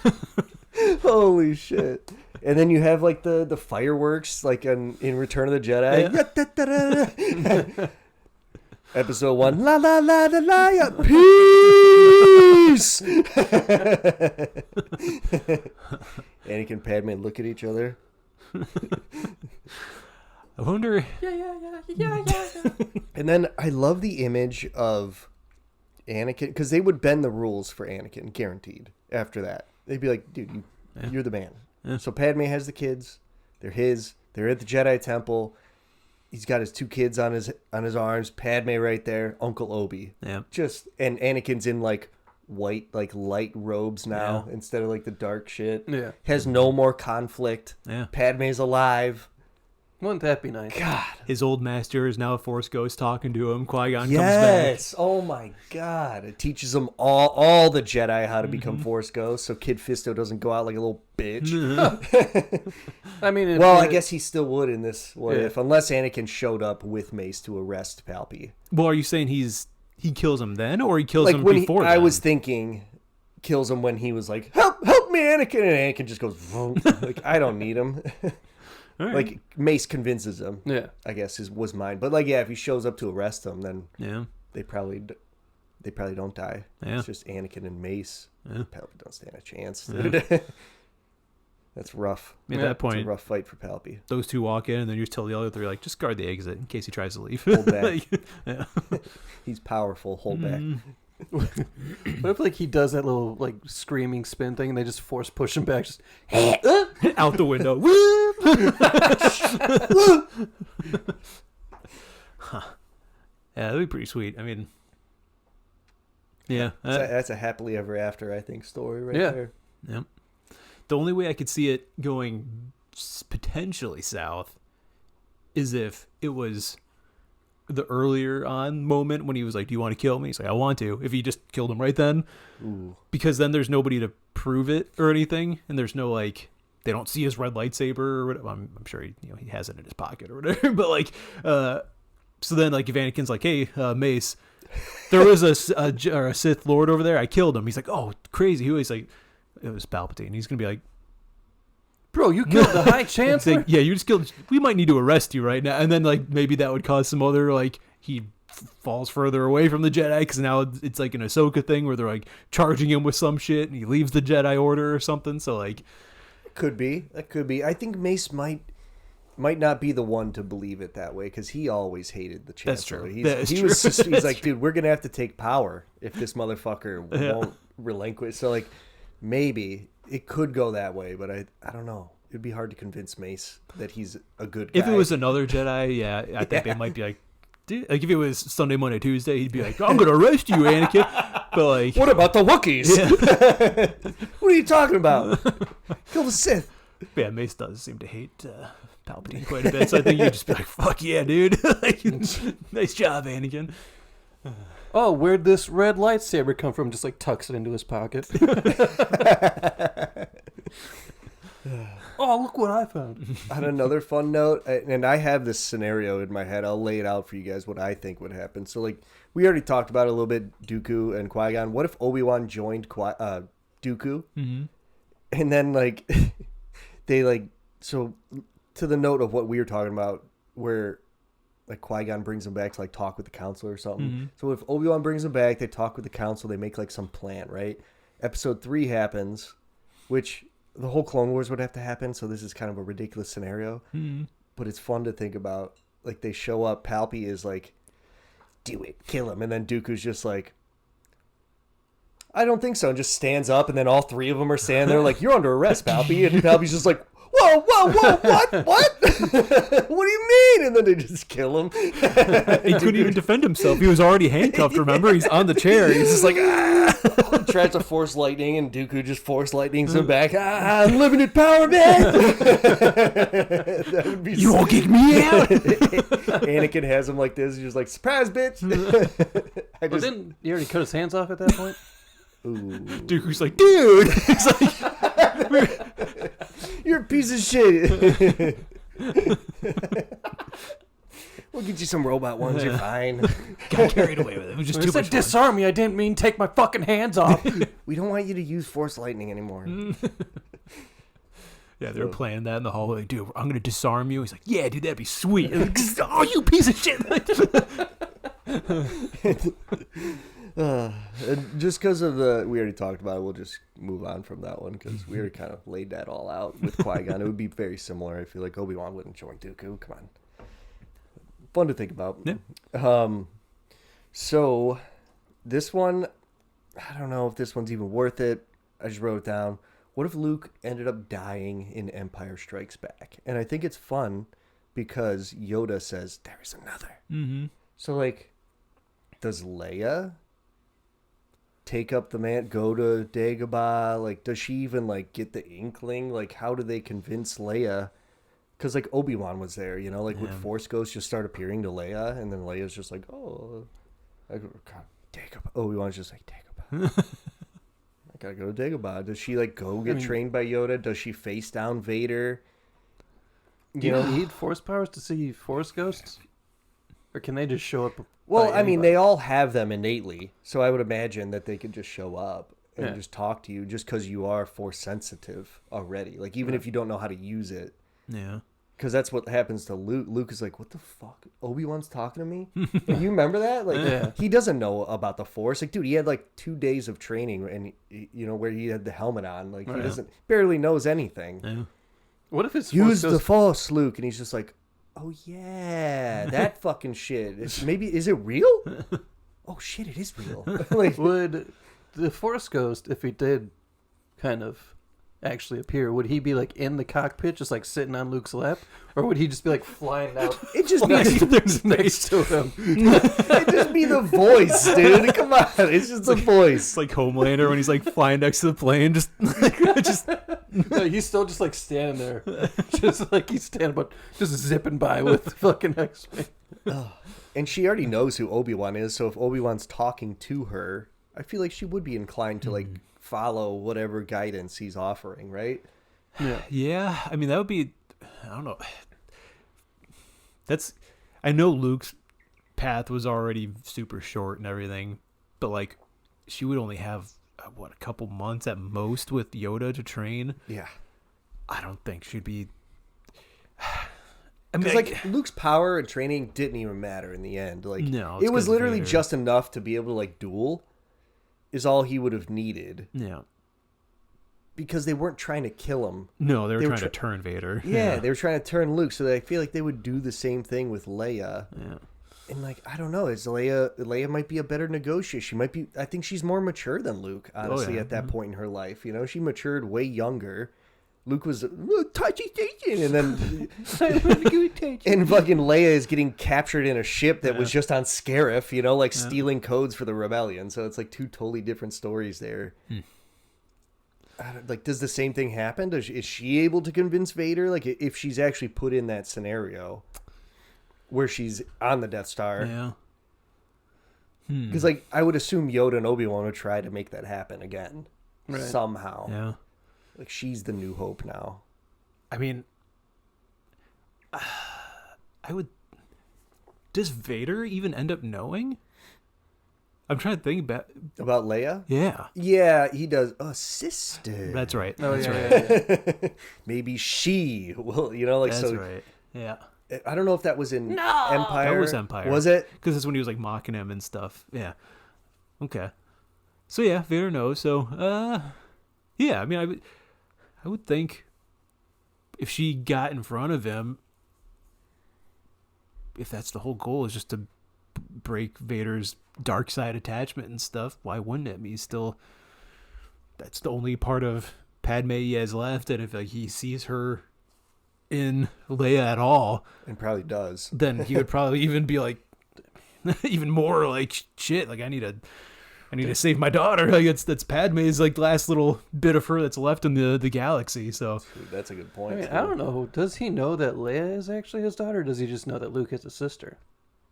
holy shit. And then you have, like, the fireworks, like, in Return of the Jedi. Episode 1. La la la la la ya. Peace! Anakin and Padme look at each other. I wonder. And then I love the image of Anakin, because they would bend the rules for Anakin, guaranteed, after that. They'd be like, dude, you're the man. Yeah. So Padme has the kids. They're his. They're at the Jedi Temple. He's got his 2 kids on his arms. Padme right there. Uncle Obi. Yeah. And Anakin's in, like, white, like, light robes now instead of, like, the dark shit. Yeah. Has no more conflict. Yeah. Padme's alive. Wouldn't that be nice? God. His old master is now a Force ghost talking to him. Qui-Gon comes back. Yes. Oh my God. It teaches them all the Jedi how to become Force ghosts, so Kid Fisto doesn't go out like a little bitch. I mean, if Well, I it- guess he still would in this What Yeah. If, unless Anakin showed up with Mace to arrest Palpy. Well, are you saying he kills him then, or he kills Like him when before? I then? was thinking, kills him when he was like, help me, Anakin, and Anakin just goes, vroom. Like, I don't need him. All right. Like Mace convinces him. yeah. I guess was mine. But like, yeah, if he shows up to arrest him, then Yeah. they probably don't die. Yeah. It's just Anakin and Mace. Yeah. Palpy don't stand a chance, dude. That's rough. At Yeah, that It's a point, rough fight for Palpy. those 2 walk in, and then you just tell the other 3, like, just guard the exit in case he tries to leave. Hold back. Like, yeah. He's powerful. Hold back. What if like he does that little like screaming spin thing and they just force push him back? Just Out the window. Huh. Yeah, that'd be pretty sweet. I mean, yeah. That's a happily ever after, I think, story right Yeah. there. Yep. The only way I could see it going potentially south is if it was the earlier on moment when he was like, "Do you want to kill me?" He's like, "I want to." If he just killed him right then, because then there's nobody to prove it or anything, and there's no like they don't see his red lightsaber or whatever. I'm sure he has it in his pocket or whatever. But like, so then like if Anakin's like, "Hey, Mace, there was a Sith Lord over there. I killed him." He's like, "Oh, crazy." He's like, "It was Palpatine." He's gonna be like, Bro, you killed the High Chancellor? like, yeah, you just killed. We might need to arrest you right now. And then like maybe that would cause some other like he falls further away from the Jedi because now it's like an Ahsoka thing where they're like charging him with some shit and he leaves the Jedi Order or something. So like, Could be. That could be. I think Mace might not be the one to believe it that way because he always hated the Chancellor. That's true. He's like, dude, we're gonna have to take power if this motherfucker won't relinquish. So like, maybe it could go that way, but I don't know. It'd be hard to convince Mace that he's a good guy. if it was another Jedi, yeah, I think they might be like, dude, like if it was Sunday, Monday, Tuesday, he'd be like, "I'm gonna arrest you, Anakin." But like, what about the Wookiees? Yeah. What are you talking about? Kill the Sith. Yeah, Mace does seem to hate Palpatine quite a bit, so I think you'd just be like, "Fuck yeah, dude! Like, nice job, Anakin." Oh, where'd this red lightsaber come from? Just like tucks it into his pocket. Oh, look what I found. On another fun note, and I have this scenario in my head. I'll lay it out for you guys what I think would happen. So, like, we already talked about it a little bit, Dooku and Qui-Gon. What if Obi-Wan joined Dooku? Mm-hmm. And then, like, they, like, so to the note of what we were talking about, where, like, Qui-Gon brings him back to, like, talk with the council or something. Mm-hmm. So if Obi-Wan brings him back, they talk with the council, they make, like, some plan, right? Episode 3 happens, which the whole Clone Wars would have to happen, so this is kind of a ridiculous scenario. Mm-hmm. But it's fun to think about. Like, they show up, Palpy is like, "Do it, kill him." And then Dooku's just like, "I don't think so," and just stands up, and then all three of them are standing there like, "You're under arrest, Palpy." And Palpy's just like, "Whoa, what? What do you mean?" And then they just kill him. He couldn't even defend himself. He was already handcuffed, remember? He's on the chair. He's just like, ah. Tries to force lightning, and Dooku just force lightnings him back. Unlimited power, man. That would be you won't kick me out. Anakin has him like this. He's just like, "Surprise, bitch." But didn't he already cut his hands off at that point? Ooh. Dooku's like, dude. He's like, "You're a piece of shit." We'll get you some robot ones. You're fine. got carried away with it. It was just When too I said much fun. disarm me, I didn't mean take my fucking hands off. We don't want you to use force lightning anymore. Yeah, they were playing that in the hallway. Dude, I'm gonna disarm you. He's like, "Yeah, dude, that'd be sweet." Like, "Oh, you piece of shit!" Just because of we already talked about it, we'll just move on from that one because we already kind of laid that all out with Qui-Gon. It would be very similar. I feel like Obi-Wan wouldn't join Dooku. Come on. Fun to think about. Yeah. So this one, I don't know if this one's even worth it. I just wrote it down. What if Luke ended up dying in Empire Strikes Back? And I think it's fun because Yoda says, "There is another." Mm-hmm. So, like, does Leia take up the man, go to Dagobah? Like, does she even, like, get the inkling? Like, how do they convince Leia? Because, like, Obi-Wan was there, you know? Like, would Force Ghosts just start appearing to Leia? And then Leia's just like, "Oh, God, Dagobah." Obi-Wan's just like, "Dagobah." I gotta go to Dagobah. Does she, like, go get trained by Yoda? Does she face down Vader? Do you need Force powers to see Force ghosts? Or can they just show up? Well, I mean, they all have them innately. So I would imagine that they could just show up and just talk to you just because you are Force sensitive already. Like, even if you don't know how to use it. Yeah. Because that's what happens to Luke. Luke is like, "What the fuck? Obi-Wan's talking to me?" And you remember that? Like, he doesn't know about the Force. Like, dude, he had like 2 days of training, and you know, where he had the helmet on. Like, he doesn't barely knows anything. Yeah. What if it's Use the Force, Luke, and he's just like, "Oh yeah, that fucking shit. Is it real? Oh shit, it is real." Like, would the Force ghost, if he did kind of actually appear? Would he be like in the cockpit, just like sitting on Luke's lap, or would he just be like flying out? It just be next to him. it just be the voice, dude. Come on, it's just the voice. It's like Homelander when he's like flying next to the plane, just No, he's still just like standing there, just like he's standing, but just zipping by with fucking X-Men. And she already knows who Obi-Wan is, so if Obi-Wan's talking to her, I feel like she would be inclined to like follow whatever guidance he's offering, right? Yeah, I mean that would be, I don't know. I know Luke's path was already super short and everything, but like she would only have a couple months at most with Yoda to train. Yeah. I don't think she'd be. I Because mean, like Luke's power and training didn't even matter in the end. Like No, it's it was 'cause literally Vader. just enough to be able to like duel is all he would have needed yeah. because they weren't trying to kill him. No, they were They were trying to turn Vader. Yeah, they were trying to turn Luke, so I feel like they would do the same thing with Leia. Yeah. And like I don't know, is Leia might be a better negotiator. She might be. I think she's more mature than Luke. Honestly, yeah. at that point in her life, you know, she matured way younger. Luke was touchy station, and then and fucking Leia is getting captured in a ship that was just on Scarif, you know, like stealing codes for the rebellion. So it's like two totally different stories there. Like, does the same thing happen? Is she able to convince Vader? Like, if she's actually put in that scenario where she's on the Death Star, Yeah. because like I would assume Yoda and Obi-Wan would try to make that happen again somehow. Yeah. Like she's the New Hope now. I mean, I would. Does Vader even end up knowing? I'm trying to think About Leia? Yeah, Yeah, he does. A sister. that's right. Oh, That's yeah, right. yeah. Maybe she will, you know, like That's so. right. Yeah, I don't know if that was in Empire. that was Empire. Was it? Because that's when he was like mocking him and stuff. Yeah. Okay. So yeah, Vader knows. So yeah. I mean, I would think if she got in front of him, if that's the whole goal is just to break Vader's dark side attachment and stuff, why wouldn't it? I mean, that's the only part of Padme he has left, and if like he sees her in Leia at all, And probably does. then he would probably even be like, even more like shit. Like I need to save my daughter. Like that's Padme's like last little bit of her that's left in the galaxy. So Dude, that's a good I point. mean, too. I don't know. Does he know that Leia is actually his daughter? Or does he just know that Luke has a sister?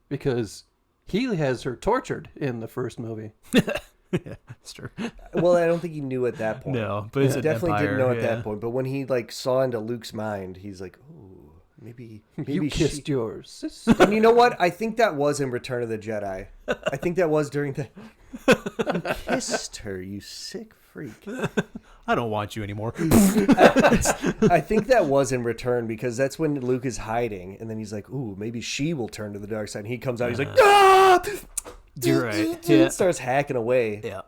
Because he has her tortured in the first movie. yeah, that's true. Well, I don't think he knew at that point. No, but it's He an definitely didn't know Empire, at yeah. that point. But when he like saw into Luke's mind, he's like, "Ooh, maybe You she-" kissed your sister. And you know what? I think that was in Return of the Jedi. I think that was during the. You kissed her, you sick freak. I don't want you anymore. I think that was in Return because that's when Luke is hiding, and then he's like, "Ooh, maybe she will turn to the dark side." And he comes out, he's like, "Ah!" You're right. Yeah. Starts hacking away. Yeah.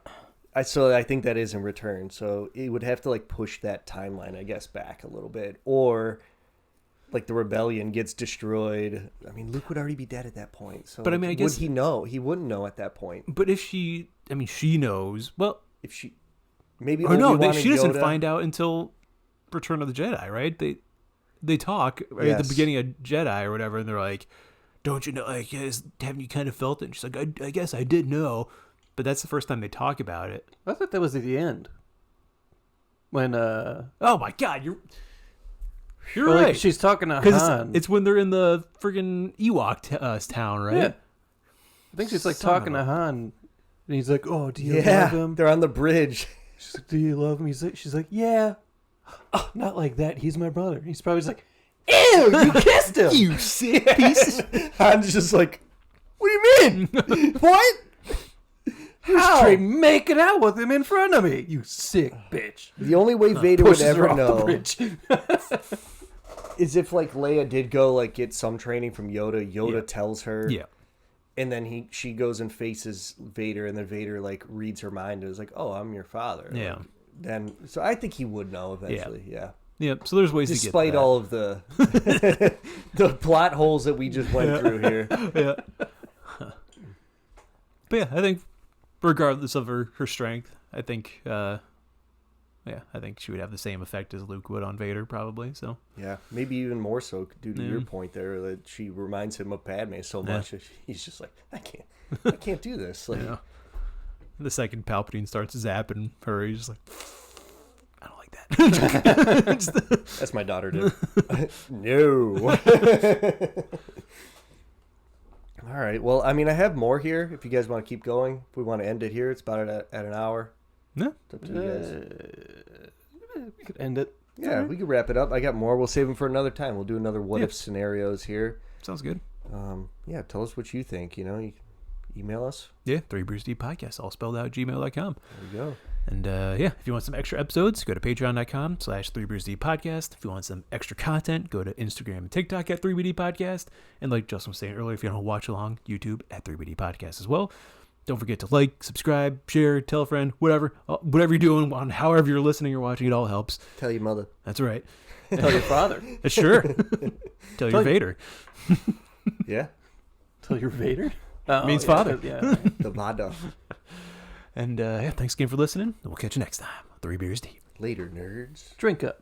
I think that is in Return. So it would have to like push that timeline, I guess, back a little bit, or like the rebellion gets destroyed. I mean, Luke would already be dead at that point. So, But I mean, I guess- would he know? He wouldn't know at that point. But if she knows. Well, If she, maybe or no, Obi-Wan she and doesn't Yoda- find out until Return of the Jedi, right? They talk right at the Yes. beginning of Jedi or whatever, and they're like, "Don't you know? Like, haven't you kind of felt it?" And she's like, "I guess I did know," but that's the first time they talk about it. I thought that was at the end. When Oh my God, you're well, like, right. she's talking to Because Han. it's when they're in the friggin' Ewok town, right? Yeah. I think she's like Son of talking a- to Han, and he's like, "Oh, do you Yeah, love him?" they're on the bridge. She's like, "Do you love him?" She's like, "Yeah." Oh, not like that. He's my brother. He's probably just like, "Ew, you kissed him." You sick piece. Han's just like, "What do you mean? What? You're How?" straight making out with him in front of me. You sick bitch. The only way Vader would Pushes her ever off the know bridge. is if like Leia did go like get some training from Yoda. Yoda Yeah. tells her, Yeah. and then she goes and faces Vader, and then Vader like reads her mind and is like, "Oh, I'm your father." Yeah. Like, then so I think he would know eventually. Yeah. Yeah. So there's ways to Despite get that. all of the the plot holes that we just went through here. Yeah. But yeah, I think regardless of her strength, I think yeah, I think she would have the same effect as Luke would on Vader, probably. So Yeah, maybe even more so due to your point there that she reminds him of Padme so much that he's just like, I can't do this. Like, yeah. The second Palpatine starts zapping her, he's just like, I don't like that. that's my daughter did. No. All right. Well, I mean, I have more here. If you guys want to keep going, if we want to end it here, it's about at an hour. Yeah. It's up to you guys. We could end it. Yeah, we could wrap it up. I got more. We'll save them for another time. We'll do another what Yeah. if scenarios here. Sounds good. Yeah, tell us what you think. You know, you can email us. Yeah, 3 Brews Deep Podcast, all spelled out, gmail.com. There we go. And yeah, if you want some extra episodes, go to patreon.com/3 Brews Deep Podcast. If you want some extra content, go to Instagram and TikTok at 3BD Podcast. And like Justin was saying earlier, if you want to watch along, YouTube at 3BD Podcast as well. Don't forget to like, subscribe, share, tell a friend, whatever you're doing, on however you're listening or watching, it all helps. Tell your mother. That's right. Tell your father. Sure. Tell your Vader. Yeah. Tell your Vader. Oh, Means yeah, father. Yeah. The Vada. And yeah, thanks again for listening. And we'll catch you next time. 3 Beers Deep. Later, nerds. Drink up.